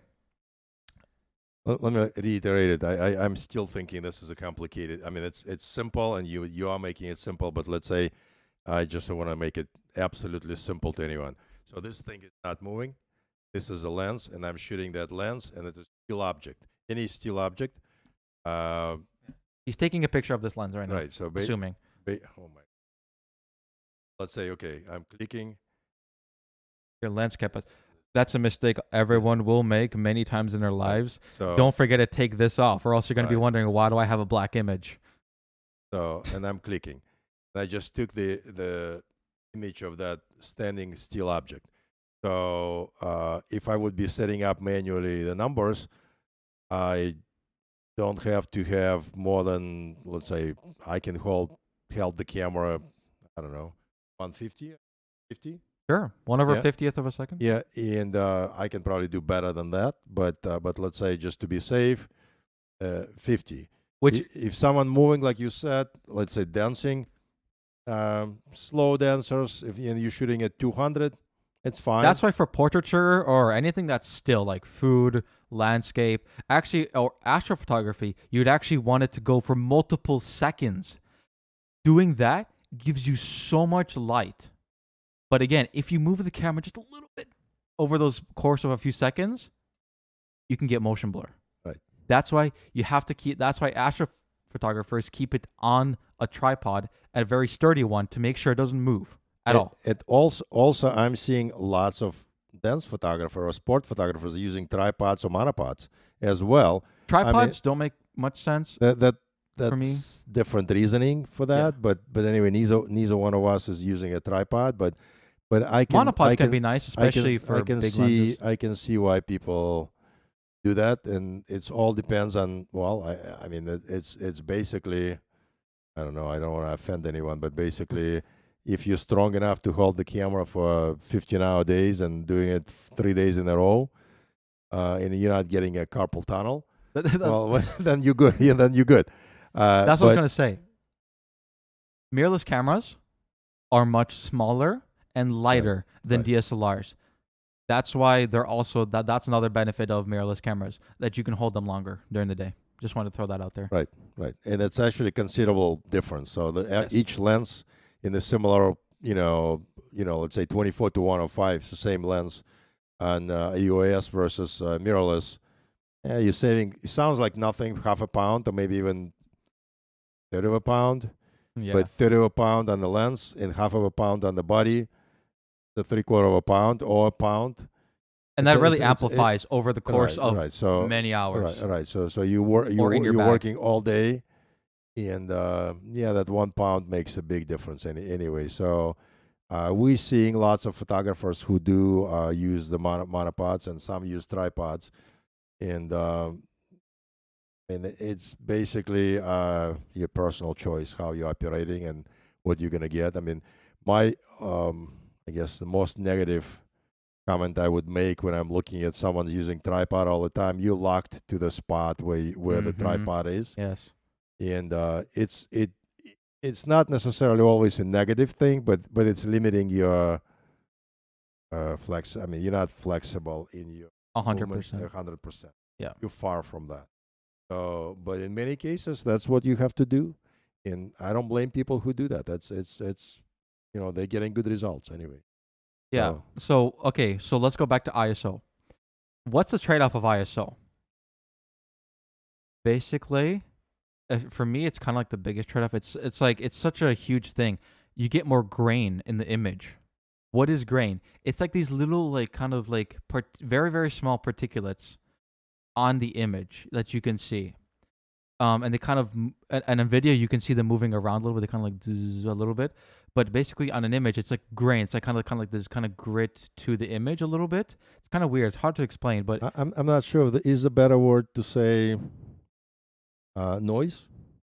Let me reiterate it. I'm still thinking this is a complicated. I mean, it's simple, and you are making it simple. But let's say I just want to make it absolutely simple to anyone. So this thing is not moving. This is a lens, and I'm shooting that lens, and it's a still object. Any still object. He's taking a picture of this lens right now. Right. So assuming. Oh my. Let's say I'm clicking. Your lens capacity. That's a mistake everyone will make many times in their lives. So don't forget to take this off, or else you're going to be wondering, why do I have a black image? So, and I'm clicking. And I just took the image of that standing still object. So if I would be setting up manually the numbers, I don't have to have more than, let's say, I can hold the camera, I don't know, 150, 50? Sure, 1/50th of a second. Yeah, and I can probably do better than that, but let's say just to be safe, 50. Which if someone moving, like you said, let's say dancing, slow dancers, if you're shooting at 200, it's fine. That's why for portraiture or anything that's still like food, landscape, actually, or astrophotography, you'd actually want it to go for multiple seconds. Doing that gives you so much light. But again, if you move the camera just a little bit over those course of a few seconds, you can get motion blur. Right. That's why you have to that's why astrophotographers keep it on a tripod, a very sturdy one, to make sure it doesn't move at all. It also I'm seeing lots of dance photographers or sport photographers using tripods or monopods as well. Tripods don't make much sense That's for me. different reasoning for that. Yeah. But anyway, neither one of us is using a tripod. But Monopods can be nice, especially for big lenses. I can see why people do that, and it's all depends on. Well, I mean it's basically, I don't know. I don't want to offend anyone, but basically, if you're strong enough to hold the camera for 15-hour days and doing it 3 days in a row, and you're not getting a carpal tunnel, well, then you're good. Yeah, then you're good. That's what I was gonna say. Mirrorless cameras are much smaller and lighter than right. DSLRs. That's why they're also that's another benefit of mirrorless cameras, that you can hold them longer during the day. Just want to throw that out there. Right, and it's actually a considerable difference. So Yes. each lens in the similar, let's say 24-105, it's the same lens on EOS versus mirrorless. Yeah, you're saving. It sounds like nothing, half a pound or maybe even third of a pound. Yeah. But third of a pound on the lens and half of a pound on the body, the 3/4 of a pound or a pound. And that really amplifies over the course of so, many hours. Right. So you're working all day, and that 1 pound makes a big difference anyway. So we're seeing lots of photographers who do use the monopods, and some use tripods, and it's basically your personal choice how you're operating and what you're gonna get. I mean, my I guess the most negative comment I would make when I'm looking at someone using tripod all the time, you're locked to the spot where the tripod is. Yes. And it's not necessarily always a negative thing, but it's limiting your flex. I mean, you're not flexible in your 100%. 100%. Yeah. You're far from that. So, but in many cases, that's what you have to do, and I don't blame people who do that. It's they're getting good results anyway. Yeah. So let's go back to ISO. What's the trade-off of ISO? Basically, for me, it's kind of like the biggest trade-off. It's like it's such a huge thing. You get more grain in the image. What is grain? It's like these little very, very small particulates on the image that you can see. And they kind of, and in video you can see them moving around a little bit. They kind of like zzz a little bit, but basically on an image it's like grain. It's like kind of like there's kind of grit to the image a little bit. It's kind of weird. It's hard to explain, but I'm not sure if there is a better word to say. Noise.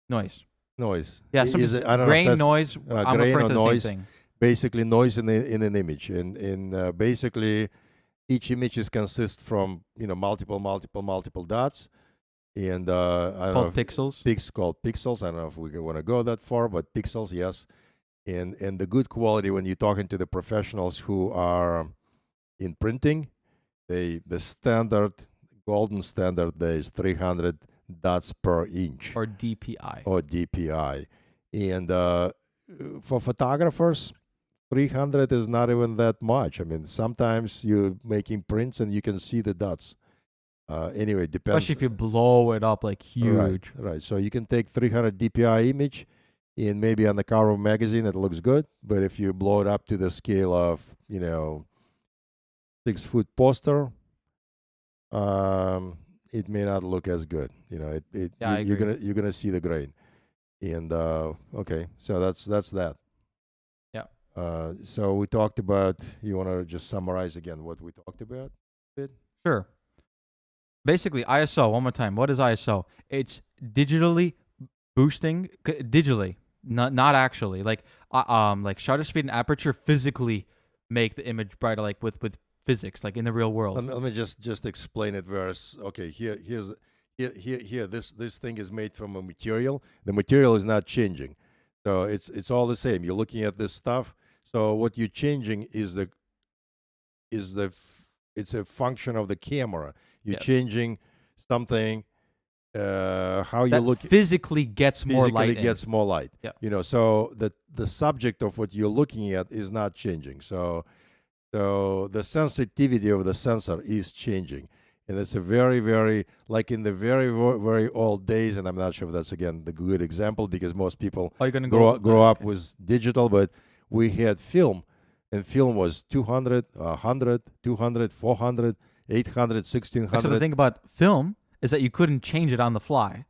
Yeah, I don't grain, know if noise. I'm grain referring or to noise. the same thing. Basically, noise in an image, and basically, each image consists from multiple dots, and I don't know Pixels. called pixels. I don't know if we want to go that far, but pixels, yes. And the good quality when you're talking to the professionals who are in printing, the golden standard there is 300 dots per inch or DPI. And for photographers, 300 is not even that much. I mean, sometimes you're making prints and you can see the dots. Anyway, depends. Especially if you blow it up like huge. Right. So you can take 300 DPI image, and maybe on the cover of a magazine it looks good. But if you blow it up to the scale of 6-foot poster, it may not look as good. You're gonna see the grain. And okay, so that's that. Yeah. So we talked about. You want to just summarize again what we talked about? Sure. Basically, ISO. One more time. What is ISO? It's digitally boosting. Digitally, not actually. Like shutter speed and aperture physically make the image brighter, like with physics, like in the real world. Let me just explain it. Okay, here this thing is made from a material. The material is not changing, so it's all the same. You're looking at this stuff. So what you're changing is it's a function of the camera. You're changing something. How you look physically gets more light. Yeah. So the subject of what you're looking at is not changing. So the sensitivity of the sensor is changing. And it's a very, very, like in the very, very old days, and I'm not sure if that's, again, the good example, because most people grow up with digital, but we had film, and film was 200, 100, 200, 400, 800, 1600. So the thing about film is that you couldn't change it on the fly.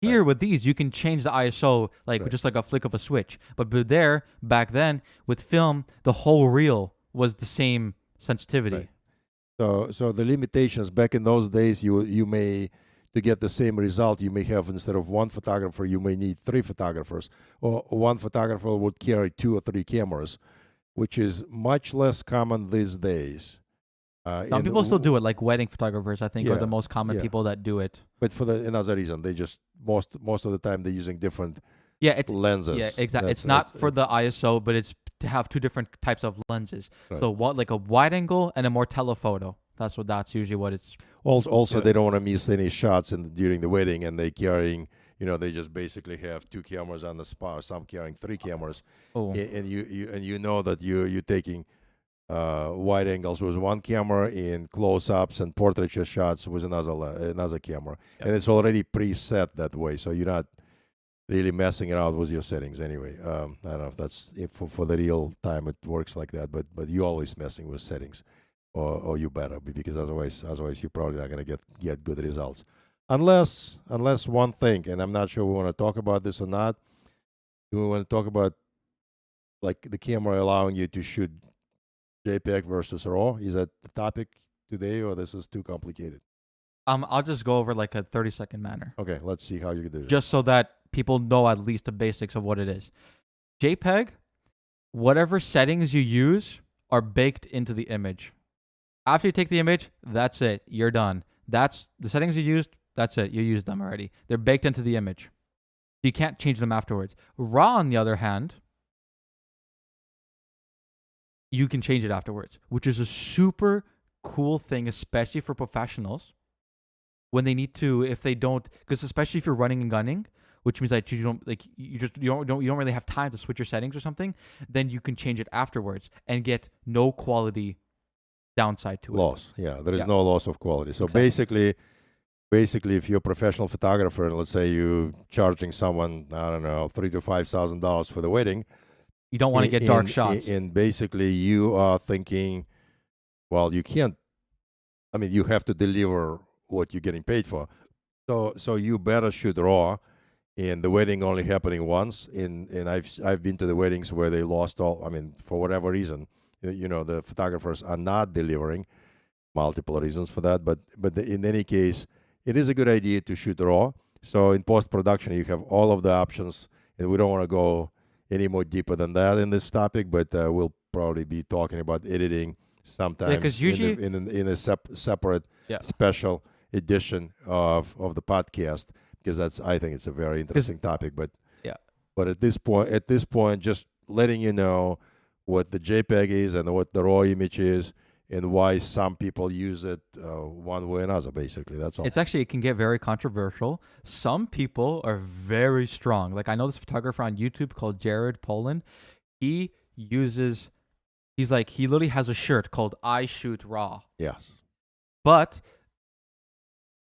Here with these, you can change the ISO like just like a flick of a switch. But there, back then, with film, the whole reel was the same sensitivity. Right. So the limitations back in those days, you may, to get the same result, you may have, instead of one photographer, you may need 3 photographers, or one photographer would carry 2 or 3 cameras, which is much less common these days. Some people still do it, like wedding photographers, I think, are the most common yeah. people that do it. But for another reason, they just most of the time they're using different it's lenses. Yeah, exactly. It's not for the ISO, but it's to have 2 different types of lenses. Right. So what, like a wide angle and a more telephoto. That's usually what it's. Also, they don't want to miss any shots during the wedding, and they carrying, they just basically have 2 cameras on the spot. Some carrying 3 cameras, and you know that you're taking wide angles with 1 camera, in close-ups and portraiture shots with another camera, and it's already preset that way, so you're not really messing around with your settings anyway. I don't know if that's for the real time it works like that, but you're always messing with settings, or you better be, because otherwise you're probably not going to get good results, unless one thing, and I'm not sure we want to talk about this or not. Do we want to talk about like the camera allowing you to shoot JPEG versus RAW? Is that the topic today, or this is too complicated? I'll just go over like a 30-second manner. Okay, let's see how you do it. Just so that people know at least the basics of what it is. JPEG, whatever settings you use are baked into the image. After you take the image, that's it. You're done. That's the settings you used. That's it. You used them already. They're baked into the image. You can't change them afterwards. RAW, on the other hand, you can change it afterwards, which is a super cool thing, especially for professionals when they need to, if they don't, because especially if you're running and gunning, which means that you don't really have time to switch your settings or something, then you can change it afterwards and get no quality downside to loss. Yeah, there is no loss of quality. So basically, if you're a professional photographer and let's say you're charging someone, I don't know, $3,000 to $5,000 for the wedding, you don't want to get dark shots. And basically you are thinking, well, you can't, you have to deliver what you're getting paid for. So you better shoot RAW, and the wedding only happening once. And I've been to the weddings where they lost all, for whatever reason, the photographers are not delivering, multiple reasons for that. But in any case, it is a good idea to shoot RAW. So in post-production, you have all of the options, and we don't want to go any more deeper than that in this topic, but we'll probably be talking about editing sometimes because usually in a separate special edition of the podcast, because I think it's a very interesting topic. But at this point, just letting you know what the JPEG is and what the RAW image is, and why some people use it one way or another, basically. That's all. It can get very controversial. Some people are very strong. Like, I know this photographer on YouTube called Jared Poland. He literally has a shirt called I Shoot Raw. Yes. But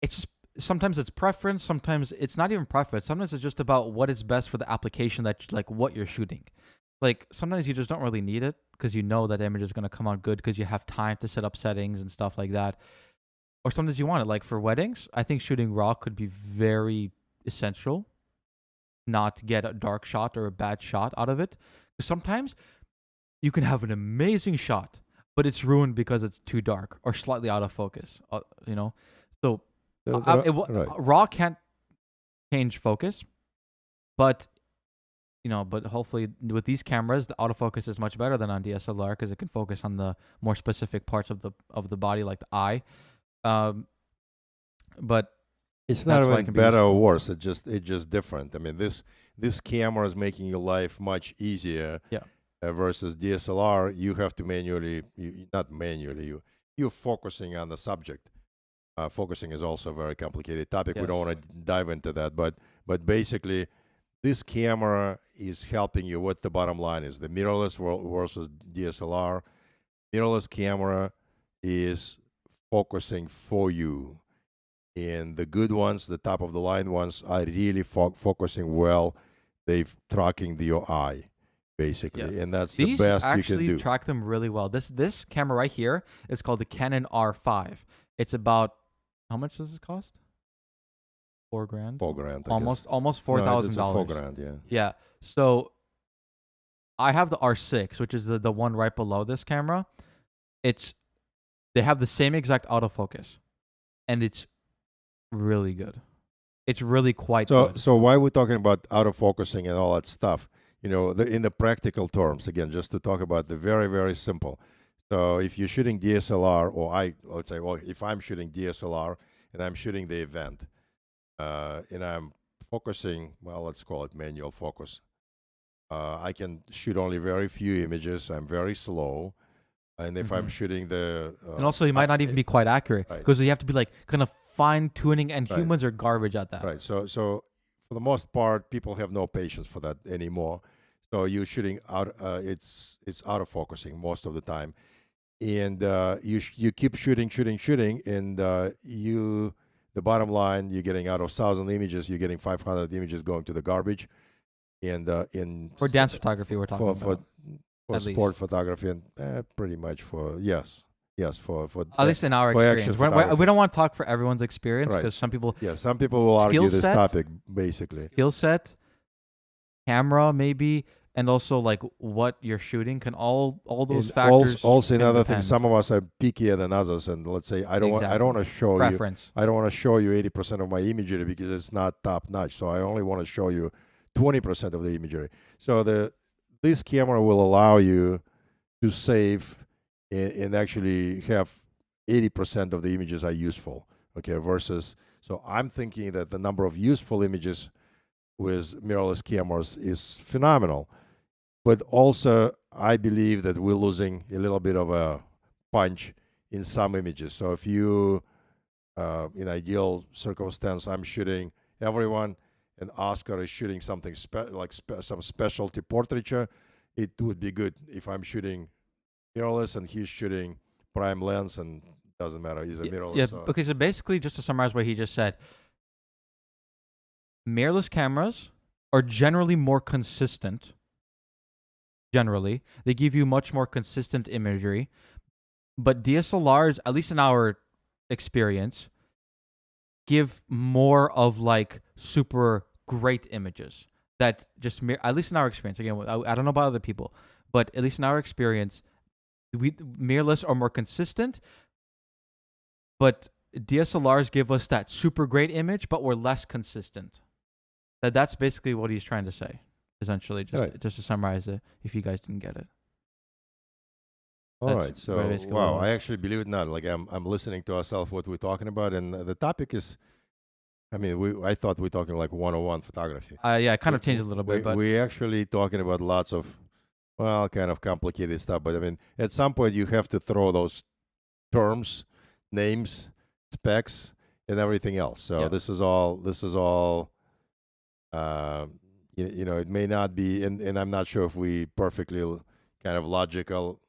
it's just, sometimes it's preference, sometimes it's not even preference. Sometimes it's just about what is best for the application what you're shooting. Like, sometimes you just don't really need it because you know that image is going to come out good because you have time to set up settings and stuff like that. Or sometimes you want it. Like, for weddings, I think shooting RAW could be very essential, not to get a dark shot or a bad shot out of it. Because sometimes you can have an amazing shot, but it's ruined because it's too dark or slightly out of focus, So RAW can't change focus, but hopefully with these cameras, the autofocus is much better than on DSLR because it can focus on the more specific parts of the body, like the eye. But it's not even better or worse. It's just different. This camera is making your life much easier. Yeah. Versus DSLR, you have to you're focusing on the subject. Focusing is also a very complicated topic. Yes. We don't want to dive into that, but basically, this camera is helping you. What the bottom line is, the mirrorless versus DSLR. Mirrorless camera is focusing for you, and the good ones, the top of the line ones, are really focusing well. They're tracking your eye, basically, and that's the best you can do. These actually track them really well. This camera right here is called the Canon R5. It's about, how much does this cost? $4,000. 4,000. I Almost guess. almost No, $4,000. it's a 4,000. Yeah. Yeah. So I have the R6, which is the one right below this camera. They have the same exact autofocus, and it's really good. It's really quite good. So why we're talking about autofocusing and all that stuff? You know, in the practical terms, again, just to talk about the very, very simple. So if you're shooting DSLR, or let's say, well, if I'm shooting DSLR and I'm shooting the event, and I'm focusing, well, let's call it manual focus. I can shoot only very few images. I'm very slow. And if I'm shooting the... and also, you might not even be quite accurate, because you have to be like kind of fine-tuning, and Right. humans are garbage at that. Right. So for the most part, people have no patience for that anymore. So you're shooting out. It's autofocusing most of the time, and you keep shooting, and the bottom line, you're getting out of 1,000 images, you're getting 500 images going to the garbage, and For dance photography, we're talking for about. for At sport least. photography, and pretty much for for At least in our for action experience. photography. We don't want to talk for everyone's experience, Right. because some people some people will argue Skill this set? topic basically. skill set, camera maybe, and also like what you're shooting can all those And factors. also can another thing, depend. some of us are pickier than others, and let's say I don't want to show you Preference. I don't want to show you 80% of my imagery because it's not top notch. So I only want to show you 20% of the imagery. So this camera will allow you to save and actually have 80% of the images are useful. Okay, versus, so I'm thinking that the number of useful images with mirrorless cameras is phenomenal. But also, I believe that we're losing a little bit of a punch in some images. So if you, in ideal circumstance, I'm shooting everyone, and Oscar is shooting something some specialty portraiture, it would be good if I'm shooting mirrorless and he's shooting prime lens, and doesn't matter, he's a mirrorless. Yeah. So. Okay. So basically, just to summarize what he just said, mirrorless cameras are generally more consistent. Generally, they give you much more consistent imagery, but DSLRs, at least in our experience, give more of like super great images that just at least in our experience. Again, I don't know about other people, but at least in our experience, mirrorless are more consistent, but DSLRs give us that super great image, but we're less consistent. That's basically what he's trying to say. Essentially, just to summarize it, if you guys didn't get it. All right, so basically wow, what it I was. actually believe it or not, like I'm listening to ourselves what we're talking about, and the topic is, I mean, I thought we're talking like 101 photography. Yeah, it kind of changed a little bit, but we're actually talking about lots of, well, kind of complicated stuff. But I mean, at some point you have to throw those terms, names, specs, and everything else. So Yeah. this is all. You know, it may not be, and I'm not sure if we perfectly kind of logical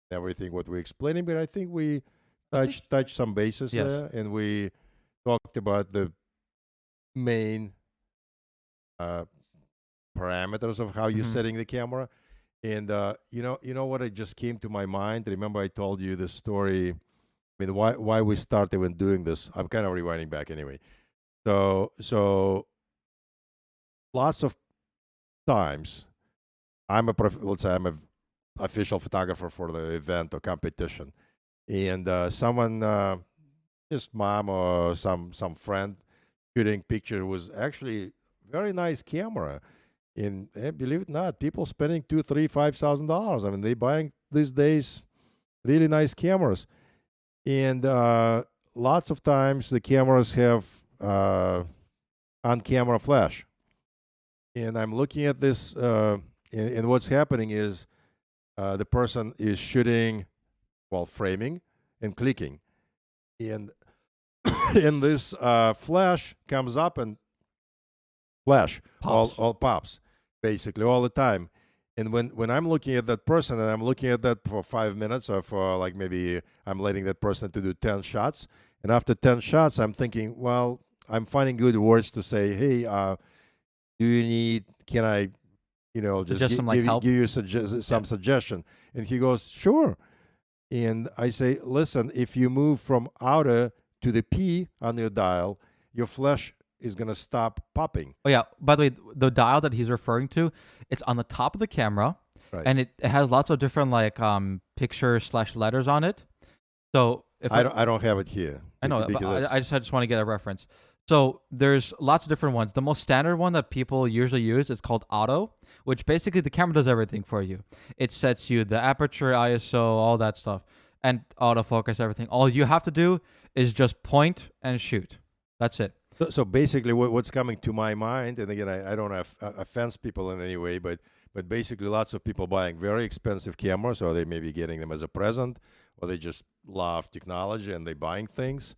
everything what we're explaining, but I think we touched some bases Yes. there, and we talked about the main parameters of how you're setting the camera. And you know what, it just came to my mind. Remember, I told you the story. I mean, why we started when doing this. I'm kind of rewinding back anyway. So lots of times, let's say I'm a official photographer for the event or competition, and someone, just mom or some friend, shooting picture was actually very nice camera. And believe it or not, people spending $2,000, $3,000, $5,000. I mean, they buying these days really nice cameras, and lots of times the cameras have on-camera flash. And I'm looking at this, and what's happening is the person is shooting while framing and clicking, and and this flash comes up and flash Pops. all pops basically all the time. And when I'm looking at that person, and I'm looking at that for 5 minutes, or for like maybe I'm letting that person to do 10 shots, and after 10 shots I'm thinking, well, I'm finding good words to say, hey, do you need, can I, just Suggest some, like, help? give you some suggestion? And he goes, sure. And I say, listen, if you move from outer to the P on your dial, your flash is gonna stop popping. Oh yeah. By the way, the dial that he's referring to, it's on the top of the camera, Right. and it has lots of different like pictures/letters on it. So if I don't have it here. I know, but because I just want to get a reference. So there's lots of different ones. The most standard one that people usually use is called Auto, which basically the camera does everything for you. It sets you the aperture, ISO, all that stuff, and autofocus, everything. All you have to do is just point and shoot. That's it. So basically, what's coming to my mind, and again, I don't have offense people in any way, but basically, lots of people buying very expensive cameras, or they may be getting them as a present, or they just love technology and they buying things,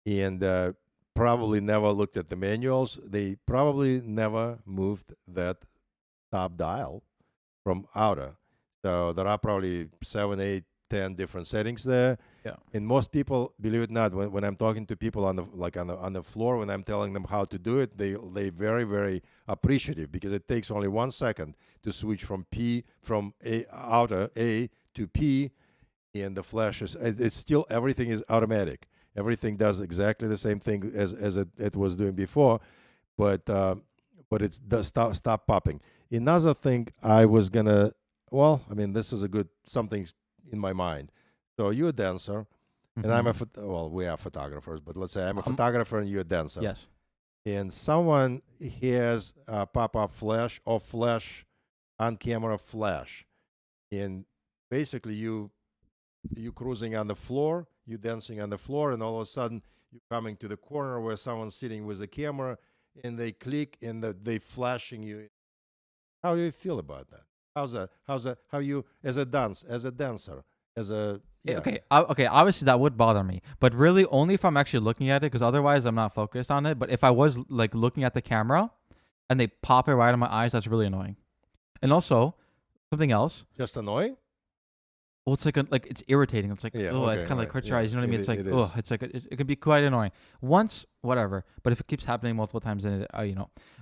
and probably never looked at the manuals. They probably never moved that top dial from outer. So there are probably 7, 8, 10 different settings there. Yeah. And most people, believe it or not, when I'm talking to people on the floor, when I'm telling them how to do it, they very, very appreciative, because it takes only 1 second to switch from outer A to P, and the flash is it's still, everything is automatic. Everything does exactly the same thing as it was doing before, but it does stop popping. Another thing I was gonna, this is a good something in my mind. So you're a dancer, and I'm we are photographers, but let's say I'm a photographer and you're a dancer. Yes. And someone has a pop-up flash or flash on camera flash, and basically you cruising on the floor, you dancing on the floor, and all of a sudden you're coming to the corner where someone's sitting with the camera, and they click and they flashing you. How do you feel about that? How's that? How you as a dancer, yeah. Okay. Okay. Obviously, that would bother me, but really only if I'm actually looking at it, because otherwise I'm not focused on it. But if I was like looking at the camera, and they pop it right in my eyes, that's really annoying. And also, something else. Just annoying. Well, it's like it's irritating. It's like, Yeah, oh, okay, it's kind of like right. hurts your eyes. You know what I mean? It's like, it oh, is. it's like it can be quite annoying. Once, whatever. But if it keeps happening multiple times, then it.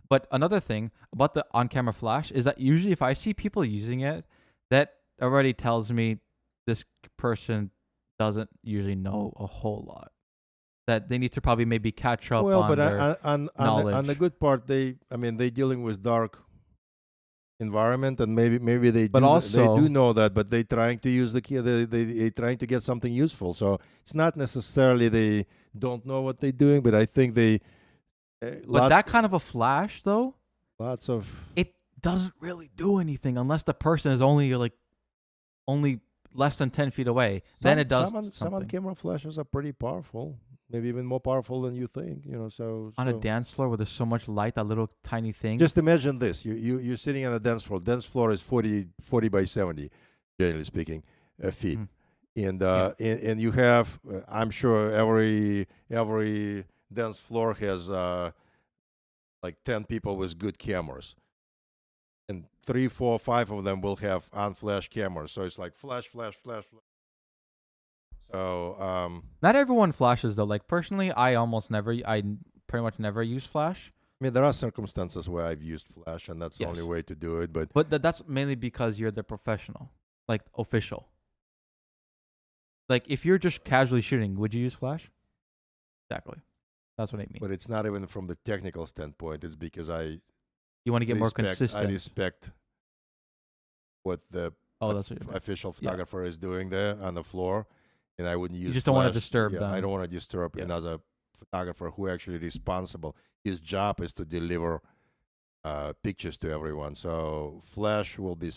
But another thing about the on-camera flash is that usually if I see people using it, that already tells me this person doesn't usually know a whole lot. That they need to probably maybe catch up on their knowledge. On the good part, they're dealing with dark environment, and maybe they do know that, but they trying to use the key. They trying to get something useful. So it's not necessarily they don't know what they're doing, but I think they. But that kind of a flash, though, it doesn't really do anything unless the person is only less than 10 feet away. Then it does something. Some on-camera flashes are pretty powerful, maybe even more powerful than you think. So on a dance floor where there's so much light, that little tiny thing. Just imagine this: you're sitting on a dance floor. Dance floor is 40 by 70, generally speaking, feet, and you have. I'm sure every dance floor has like 10 people with good cameras. And 3, 4, 5 of them will have on-flash cameras. So it's like flash. So not everyone flashes though. Like personally, I pretty much never use flash. there are circumstances where I've used flash, and that's the only way to do it. But that's mainly because you're the professional, like official. Like if you're just casually shooting, would you use flash? Exactly. That's what I mean. But it's not even from the technical standpoint. It's because you want to get more consistent. I respect what the official photographer is doing there on the floor, and I wouldn't use. You just flash. don't want to disturb them. I don't want to disturb another photographer who actually responsible. His job is to deliver pictures to everyone. So flash will be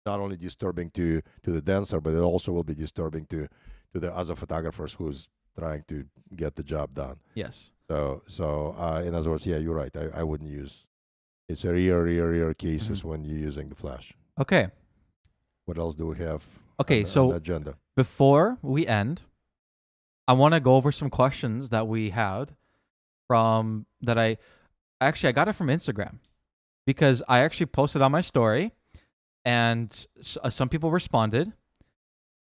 not only disturbing to the dancer, but it also will be disturbing to the other photographers who's trying to get the job done. Yes. So in other words, you're right. I wouldn't use. It's a rare cases when you're using the flash. Okay. What else do we have? Okay, on the agenda? Before we end, I want to go over some questions that we had I got it from Instagram, because I actually posted on my story, and some people responded,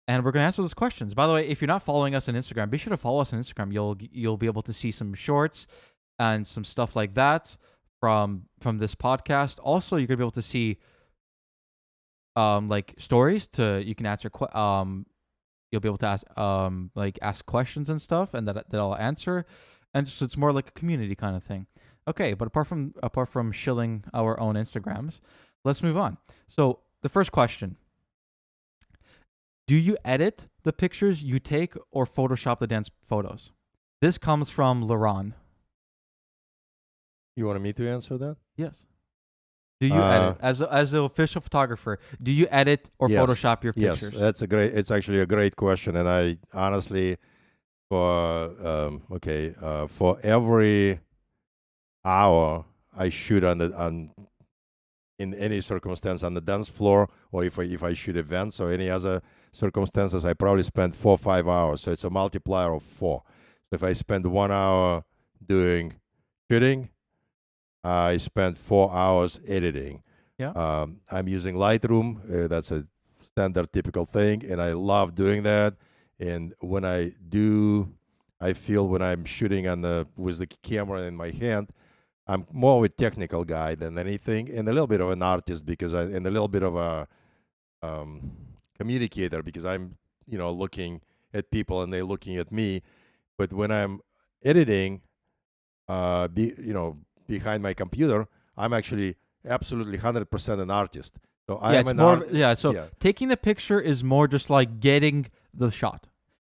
and we're going to answer those questions. By the way, if you're not following us on Instagram, be sure to follow us on Instagram. You'll be able to see some shorts and some stuff like that from this podcast. Also, you're going to be able to see like stories you can answer you'll be able to ask questions and stuff, and that I'll answer. and just it's more like a community kind of thing. Okay, but apart from shilling our own Instagrams, let's move on. So the first question: do you edit the pictures you take or Photoshop the dance photos? This comes from Liran. You wanted me to answer that? Yes. Do you edit as an official photographer? Do you edit or Yes. Photoshop your pictures? Yes, it's actually a great question, and I honestly, for every hour I shoot in any circumstance on the dance floor, or if I shoot events or any other circumstances, I probably spend 4 or 5 hours. So it's a multiplier of 4. So if I spend 1 hour doing shooting, I spend 4 hours editing. Yeah. I'm using Lightroom. That's a standard, typical thing, and I love doing that. And when I do, I feel when I'm shooting with the camera in my hand, I'm more of a technical guy than anything, and a little bit of an artist and a little bit of a communicator because I'm, looking at people and they're looking at me. But when I'm editing, behind my computer, I'm actually absolutely 100% an artist. So I am an artist. So taking the picture is more just like getting the shot,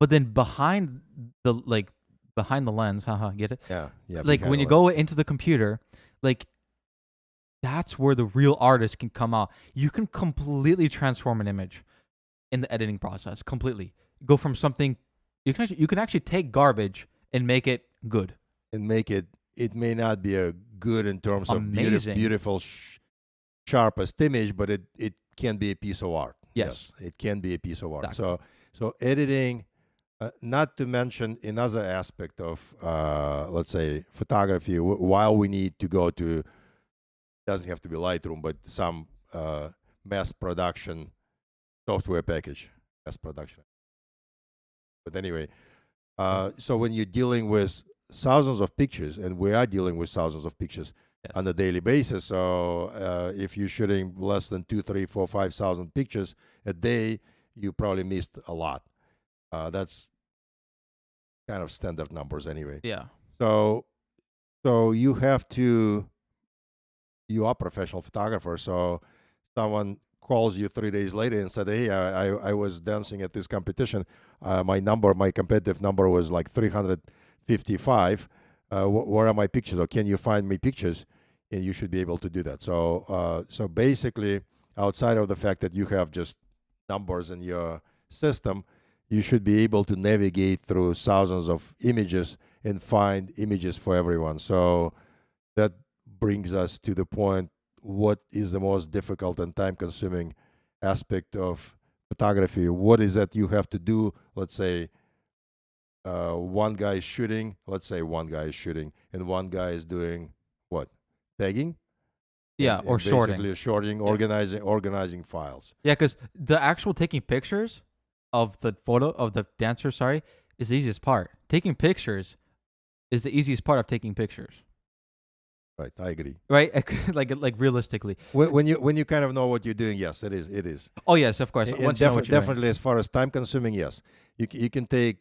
but then behind the lens, get it? Yeah. Like when you go into the computer, like that's where the real artist can come out. You can completely transform an image in the editing process. Completely go from something you can actually take garbage and make it good. And make it. It may not be a good in terms Amazing. of beautiful, sharpest image, but it can be a piece of art. Yes, it can be a piece of art. Exactly. So editing, not to mention another aspect of, let's say, photography. While we need to go to, doesn't have to be Lightroom, but some mass production software package, mass production. But anyway, so when you're dealing with thousands of pictures, and we are dealing with thousands of pictures on a daily basis. So if you're shooting less than 2, 3, 4, 5,000 pictures a day, you probably missed a lot. That's kind of standard numbers anyway. Yeah. So you are a professional photographer. So someone calls you 3 days later and said, "Hey, I was dancing at this competition. My competitive number was like 355. Where are my pictures? Or can you find me pictures?" And you should be able to do that. So basically, outside of the fact that you have just numbers in your system, you should be able to navigate through thousands of images and find images for everyone. So that brings us to the point: what is the most difficult and time-consuming aspect of photography? What is that you have to do? Let's say one guy is shooting, and one guy is doing what? Tagging? Or sorting. Basically sorting, organizing files. Yeah, because the actual taking pictures of the photo of the dancer, is the easiest part. Taking pictures is the easiest part of taking pictures. Right, I agree. Right, like realistically. When you kind of know what you're doing, yes, it is. Oh yes, of course. And definitely, as far as time consuming, yes, you can take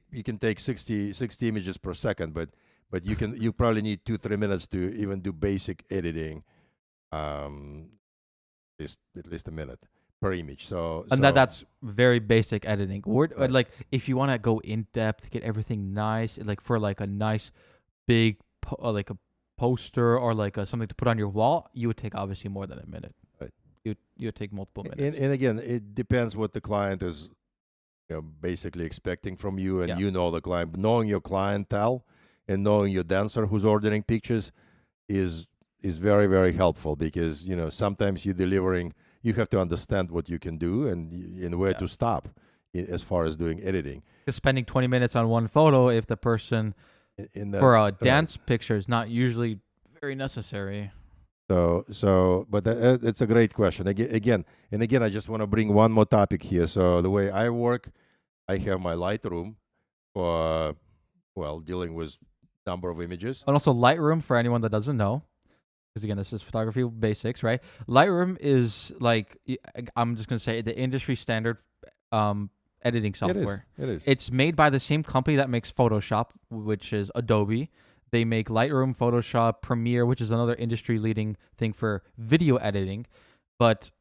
60 images per second, but you probably need 2-3 minutes to even do basic editing, at least a minute per image. And that's very basic editing. Right. Like if you want to go in depth, get everything nice, like for like a nice big like a poster or like something to put on your wall, you would take obviously more than a minute. Right. You would take multiple minutes. And again, it depends what the client is, basically expecting from you, and the client. Knowing your clientele and knowing your dancer who's ordering pictures is very, very helpful, because sometimes you have to understand what you can do and where to stop as far as doing editing. Because spending 20 minutes on one photo, if the person for a dance picture is not usually very necessary. But it's a great question. Again, I just want to bring one more topic here. So the way I work, I have my Lightroom for dealing with number of images. And also Lightroom, for anyone that doesn't know, because again, this is photography basics, right? Lightroom is like, I'm just gonna say, the industry standard editing software. It is. It's made by the same company that makes Photoshop, which is Adobe. They make Lightroom, Photoshop, Premiere, which is another industry leading thing for video editing. But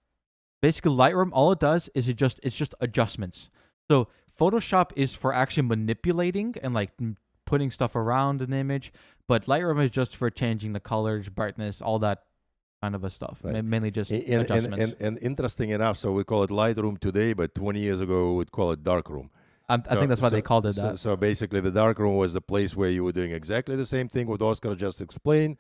basically, Lightroom, all it does is it's just adjustments. So Photoshop is for actually manipulating and like putting stuff around an image, but Lightroom is just for changing the colors, brightness, all that kind of a stuff. Right. Mainly just adjustments. And interesting enough, so we call it Lightroom today, but 20 years ago we would call it Darkroom. I think that's why they called it that. So basically, the darkroom was the place where you were doing exactly the same thing what Oscar just explained,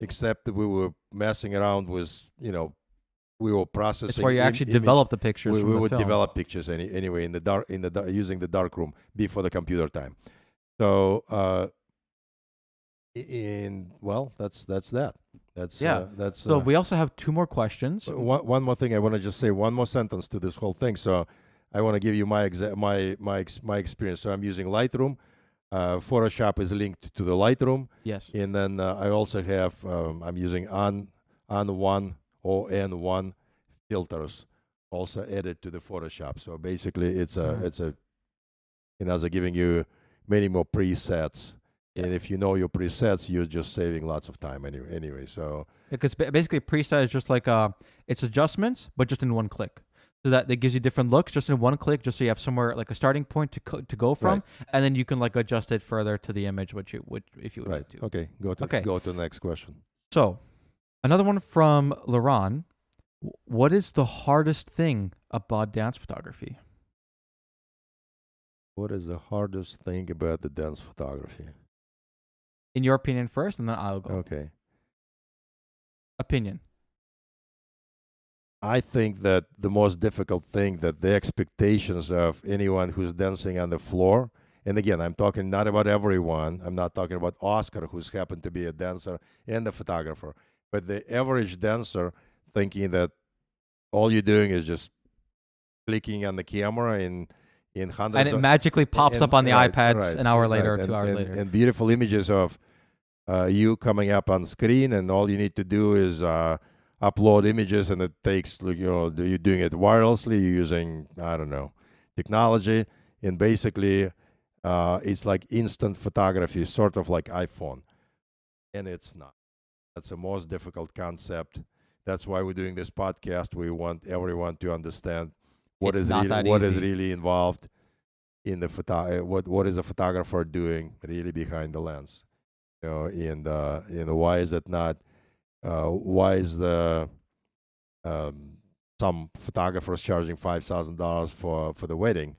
except that we were messing around with, we were processing. It's where you actually develop the pictures. We would film. develop pictures anyway in the dark, using the darkroom before the computer time. So, that's that. That's so we also have 2 more questions. One more thing I want to just say, one more sentence to this whole thing. So I want to give you my experience. So I'm using Lightroom. Photoshop is linked to the Lightroom. Yes. And then I also have I'm using on1 or N1 filters also added to the Photoshop. So basically, it's a they're giving you many more presets. Yeah. And if you know your presets, you're just saving lots of time anyway. So because basically preset is just like it's adjustments, but just in one click. So that gives you different looks just in one click, just so you have somewhere like a starting point to go from, right. And then you can like adjust it further to the image, if you would like to. Okay, go to the next question. So, another one from Liran. What is the hardest thing about dance photography? What is the hardest thing about the dance photography? In your opinion first, and then I'll go. Okay. Opinion. I think that the most difficult thing that the expectations of anyone who's dancing on the floor, and again, I'm talking not about everyone. I'm not talking about Oscar, who's happened to be a dancer and a photographer, but the average dancer thinking that all you're doing is just clicking on the camera in hundreds, and it magically pops up on the iPads an hour later or 2 hours later, and beautiful images of you coming up on screen, and all you need to do is upload images, and it takes, you're doing it wirelessly, you're using, I don't know, technology, and basically it's like instant photography, sort of like iPhone, and it's not. That's the most difficult concept. That's why we're doing this podcast. We want everyone to understand what is really involved in the what is a photographer doing really behind the lens, and why is it not? Why is the some photographers charging $5,000 for the wedding?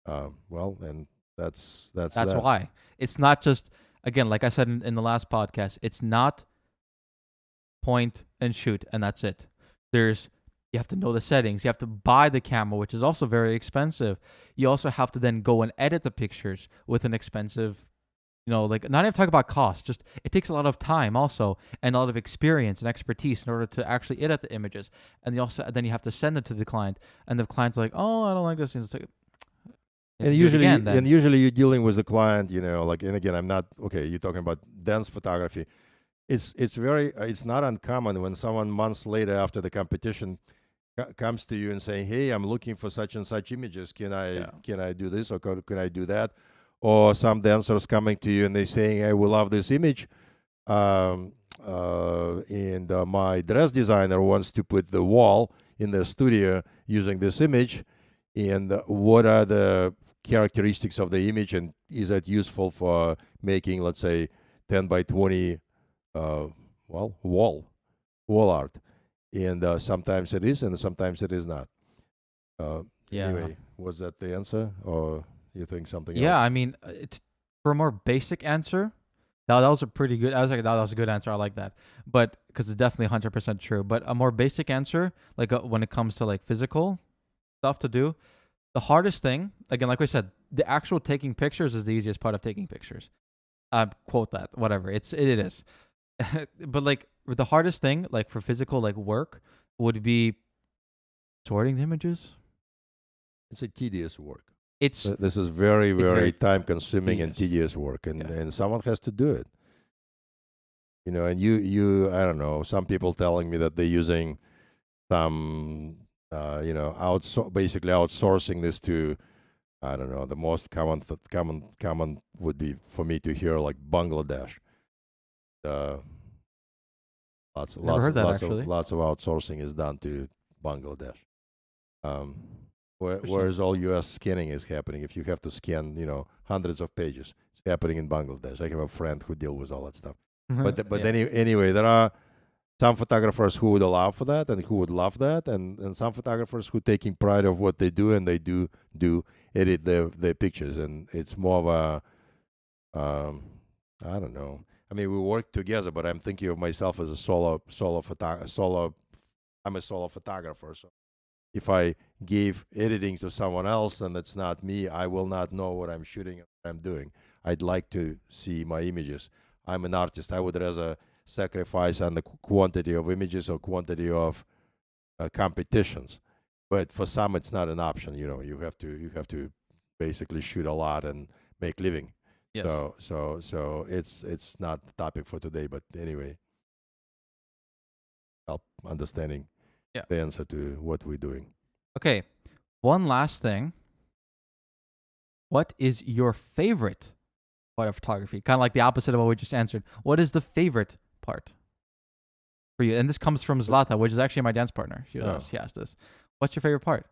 And that's why. It's not just, again, like I said in the last podcast, it's not point and shoot and that's it. You have to know the settings. You have to buy the camera, which is also very expensive. You also have to then go and edit the pictures with an expensive, like, not even talk about cost. Just it takes a lot of time also, and a lot of experience and expertise in order to actually edit the images. And then you have to send it to the client, and the client's like, "Oh, I don't like this." It's like, and usually you're dealing with the client, like, and again, I'm not okay. You're talking about dance photography. It's not uncommon when someone months later after the competition comes to you and saying, "Hey, I'm looking for such and such images. Can I do this or can I do that?" Or some dancers coming to you and they saying, "Hey, we love this image, and my dress designer wants to put the wall in the studio using this image, and what are the characteristics of the image, and is that useful for making, let's say, 10 by 20 wall art?" And sometimes it is, and sometimes it is not. Anyway, was that the answer, or you think something else? Yeah, I mean, for a more basic answer, that was a pretty good. I was like, that was a good answer. I like that, but because it's definitely 100% true. But a more basic answer, like when it comes to like physical stuff to do, the hardest thing, again, like we said, the actual taking pictures is the easiest part of taking pictures. Quote that, whatever. It is. But like the hardest thing, like for physical like work, would be sorting the images. It's a tedious work. This is very, very time consuming and tedious work, and someone has to do it. And you I don't know, some people telling me that they're using some basically outsourcing this to, I don't know, the most common would be for me to hear like Bangladesh. Never heard that actually. lots of outsourcing is done to Bangladesh. Um, Interesting. whereas all U.S. scanning is happening. If you have to scan, hundreds of pages, it's happening in Bangladesh. I have a friend who deals with all that stuff. But anyway, there are some photographers who would allow for that and who would love that, and some photographers who taking pride of what they do, and they do edit their pictures, and it's more of a I don't know. I mean, we work together, but I'm thinking of myself as a solo. I'm a solo photographer, so if I give editing to someone else and it's not me, I will not know what I'm shooting and what I'm doing. I'd like to see my images. I'm an artist. I would rather sacrifice on the quantity of images or quantity of competitions. But for some, it's not an option. You have to basically shoot a lot and make living. Yes. So it's not the topic for today. But anyway, help understanding the answer to what we're doing. Okay, one last thing. What is your favorite part of photography? Kind of like the opposite of what we just answered. What is the favorite part for you? And this comes from Zlata, which is actually my dance partner. She asked this. What's your favorite part?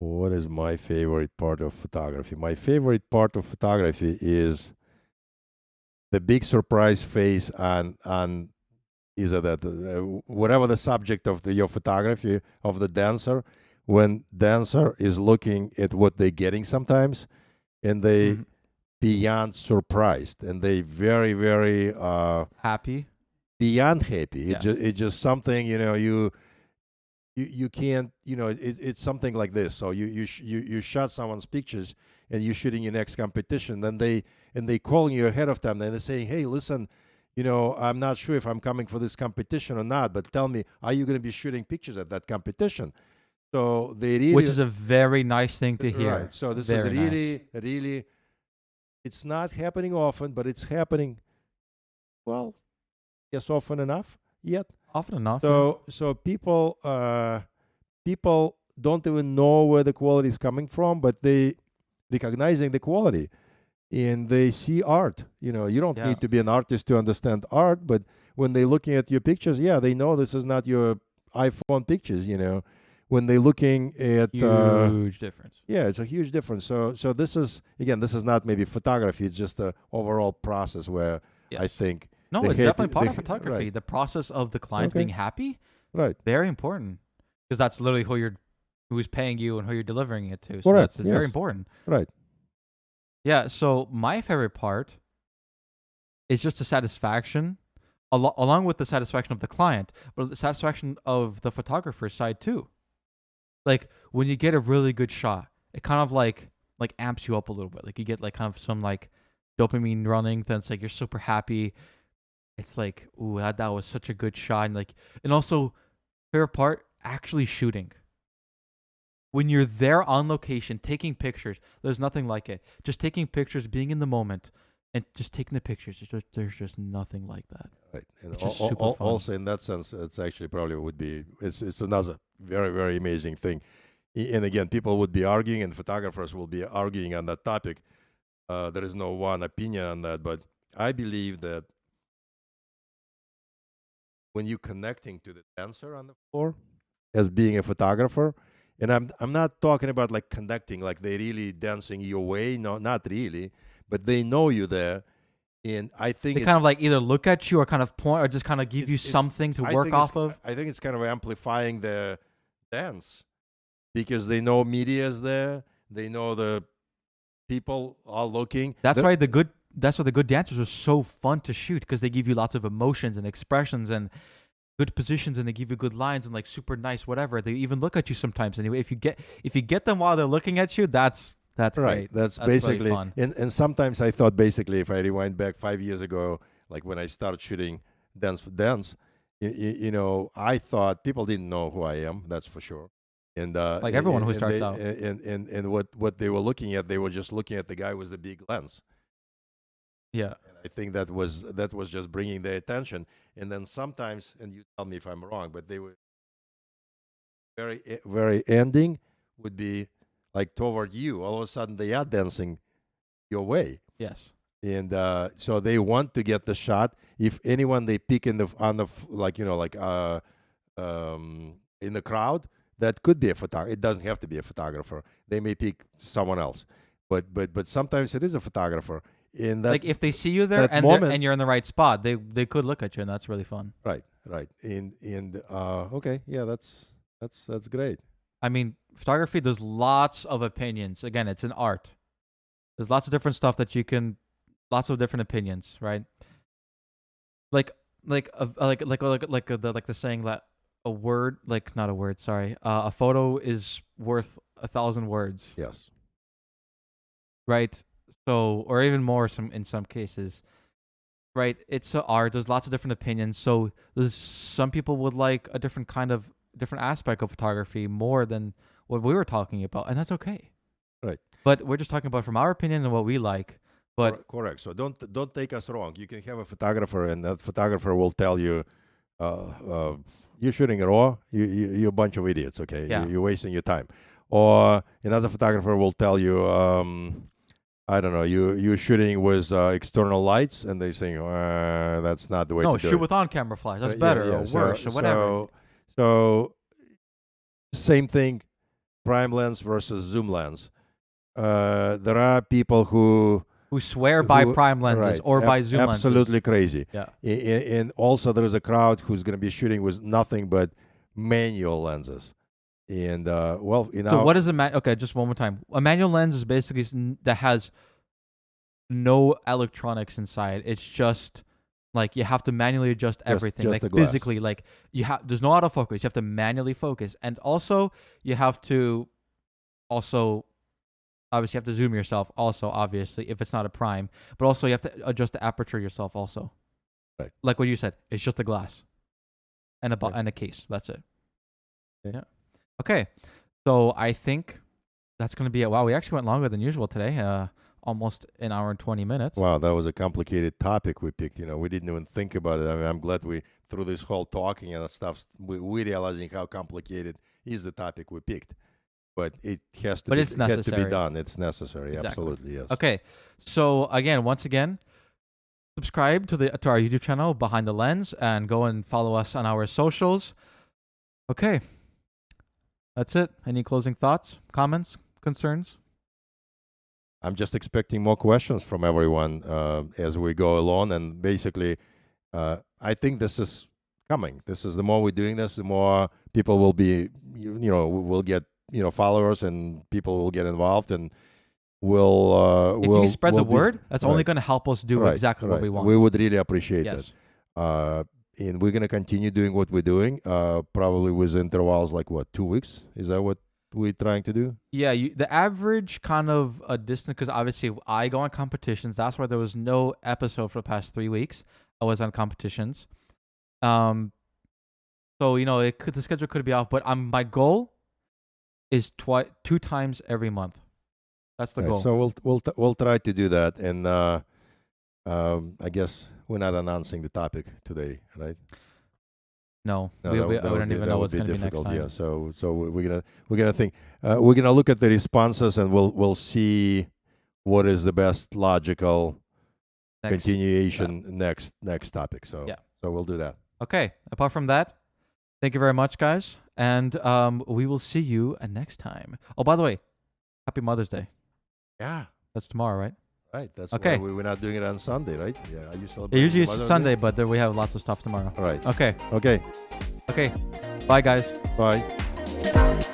What is my favorite part of photography? My favorite part of photography is the big surprise face on either that whatever the subject of your photography of the dancer, when dancer is looking at what they're getting sometimes, and they beyond surprised, and they very, very happy, beyond happy. It's just something, you can't, it's something like this. So you shot someone's pictures and you're shooting your next competition, then they calling you ahead of time, and they're saying, hey, listen, I'm not sure if I'm coming for this competition or not, but tell me, are you going to be shooting pictures at that competition? So they really, which is a very nice thing to hear. Right. So this is really, it's not happening often, but it's happening, well, yes, often enough yet. Often enough. So people don't even know where the quality is coming from, but they recognizing the quality, and they see art. You don't need to be an artist to understand art, but when they're looking at your pictures, they know this is not your iPhone pictures. When they're looking at huge difference. Yeah, it's a huge difference. So this is not maybe photography. It's just the overall process where I think. No, it's definitely part of photography. Right. The process of the client being happy, right? Very important, because that's literally who's paying you and who you're delivering it to. So Correct. that's very important. Right. Yeah. So my favorite part is just the satisfaction, along with the satisfaction of the client, but the satisfaction of the photographer's side too. Like when you get a really good shot, it kind of like amps you up a little bit. Like you get like kind of some like dopamine running. Then it's like you're super happy. It's like, ooh, that was such a good shot. And also, favorite part, actually shooting. When you're there on location, taking pictures, there's nothing like it. Just taking pictures, being in the moment, and just taking the pictures. There's just nothing like that. Right. And also in that sense, it's actually probably would be, it's another very, very amazing thing. And again, people would be arguing, and photographers will be arguing on that topic. There is no one opinion on that, but I believe that when you're connecting to the dancer on the floor as being a photographer, and I'm not talking about like connecting, like they really dancing your way. No, not really, but they know you there. And I think they kind of like either look at you or kind of point or just kind of give you something to work off of. I think it's kind of amplifying the dance, because they know media is there. They know the people are looking. That's why the good dancers are so fun to shoot, because they give you lots of emotions and expressions and good positions, and they give you good lines and like super nice whatever. They even look at you sometimes. Anyway, if you get them while they're looking at you, that's right. Great. That's basically fun. And sometimes I thought, basically, if I rewind back 5 years ago, like when I started shooting dance for dance, I thought people didn't know who I am. That's for sure. And like everyone who starts out, and what they were looking at, they were just looking at the guy with the big lens. Yeah, and I think that was just bringing their attention. And then sometimes, and you tell me if I'm wrong, but they were very, very ending would be like toward you. All of a sudden, they are dancing your way. Yes. and so they want to get the shot. If anyone they pick in the in the crowd, that could be a photographer. It doesn't have to be a photographer. They may pick someone else, but sometimes it is a photographer. In that, like if they see you there and and you're in the right spot, they could look at you, and that's really fun. Right. Okay, yeah, that's great. I mean, photography, there's lots of opinions. Again, it's an art. There's lots of different stuff that you can, lots of different opinions, right? Like the saying that a word, like not a word, sorry, a photo is worth 1,000 words. Yes. Right. So, or even more in some cases. Right. It's an art. There's lots of different opinions. So there's some people would like a different aspect of photography more than what we were talking about, and that's okay. Right. But we're just talking about from our opinion and what we like. But correct. So don't take us wrong. You can have a photographer, and that photographer will tell you, you're shooting raw. You're a bunch of idiots. Okay. Yeah. You're wasting your time. Or another photographer will tell you, I don't know, you're shooting with external lights, and they say, that's not the way to do it. No, shoot with on-camera flash. That's better or worse or whatever. So same thing, prime lens versus zoom lens. There are people who swear by prime lenses or by zoom lenses. Absolutely crazy. Yeah. And also there is a crowd who's going to be shooting with nothing but manual lenses. And so what is okay, just one more time. A manual lens is basically that has no electronics inside. It's just like you have to manually adjust everything, just like physically. Like there's no autofocus. You have to manually focus, and also you have to obviously you have to zoom yourself. Also, obviously, if it's not a prime, but also you have to adjust the aperture yourself. Also, right? Like what you said, it's just a glass and a case. That's it. Yeah. Okay, so I think that's going to be it. Wow, we actually went longer than usual today, almost an hour and 20 minutes. Wow, that was a complicated topic we picked. We didn't even think about it. I mean, I'm glad through this whole talking and stuff, we realizing how complicated is the topic we picked. But it has to, it's necessary. Had to be done. It's necessary, exactly. Absolutely, yes. Okay, so once again, subscribe to our YouTube channel, Behind the Lens, and go and follow us on our socials. Okay. That's it. Any closing thoughts, comments, concerns? I'm just expecting more questions from everyone as we go along. And basically, I think this is coming. The more we're doing this, the more people will be, will get, followers, and people will get involved, and if you spread the word, that's only going to help us do exactly what we want. We would really appreciate that. And we're going to continue doing what we're doing, probably with intervals like 2 weeks? Is that what we're trying to do? Yeah, the average kind of a distance, because obviously I go on competitions. That's why there was no episode for the past 3 weeks. I was on competitions. So, the schedule could be off, but my goal is 2 times every month. That's the goal. So we'll try to do that, and I guess we're not announcing the topic today, right? No, I wouldn't even know what's going to be next time. Yeah, so we're gonna think. We're gonna look at the responses, and we'll see what is the best logical continuation next topic. So we'll do that. Okay. Apart from that, thank you very much, guys, and we will see you next time. Oh, by the way, happy Mother's Day. Yeah, that's tomorrow, right? Right, that's okay. Why we're not doing it on Sunday, right? Yeah, are you celebrating? Usually it's Sunday, but we have lots of stuff tomorrow. All right. Okay. Okay. Bye, guys. Bye.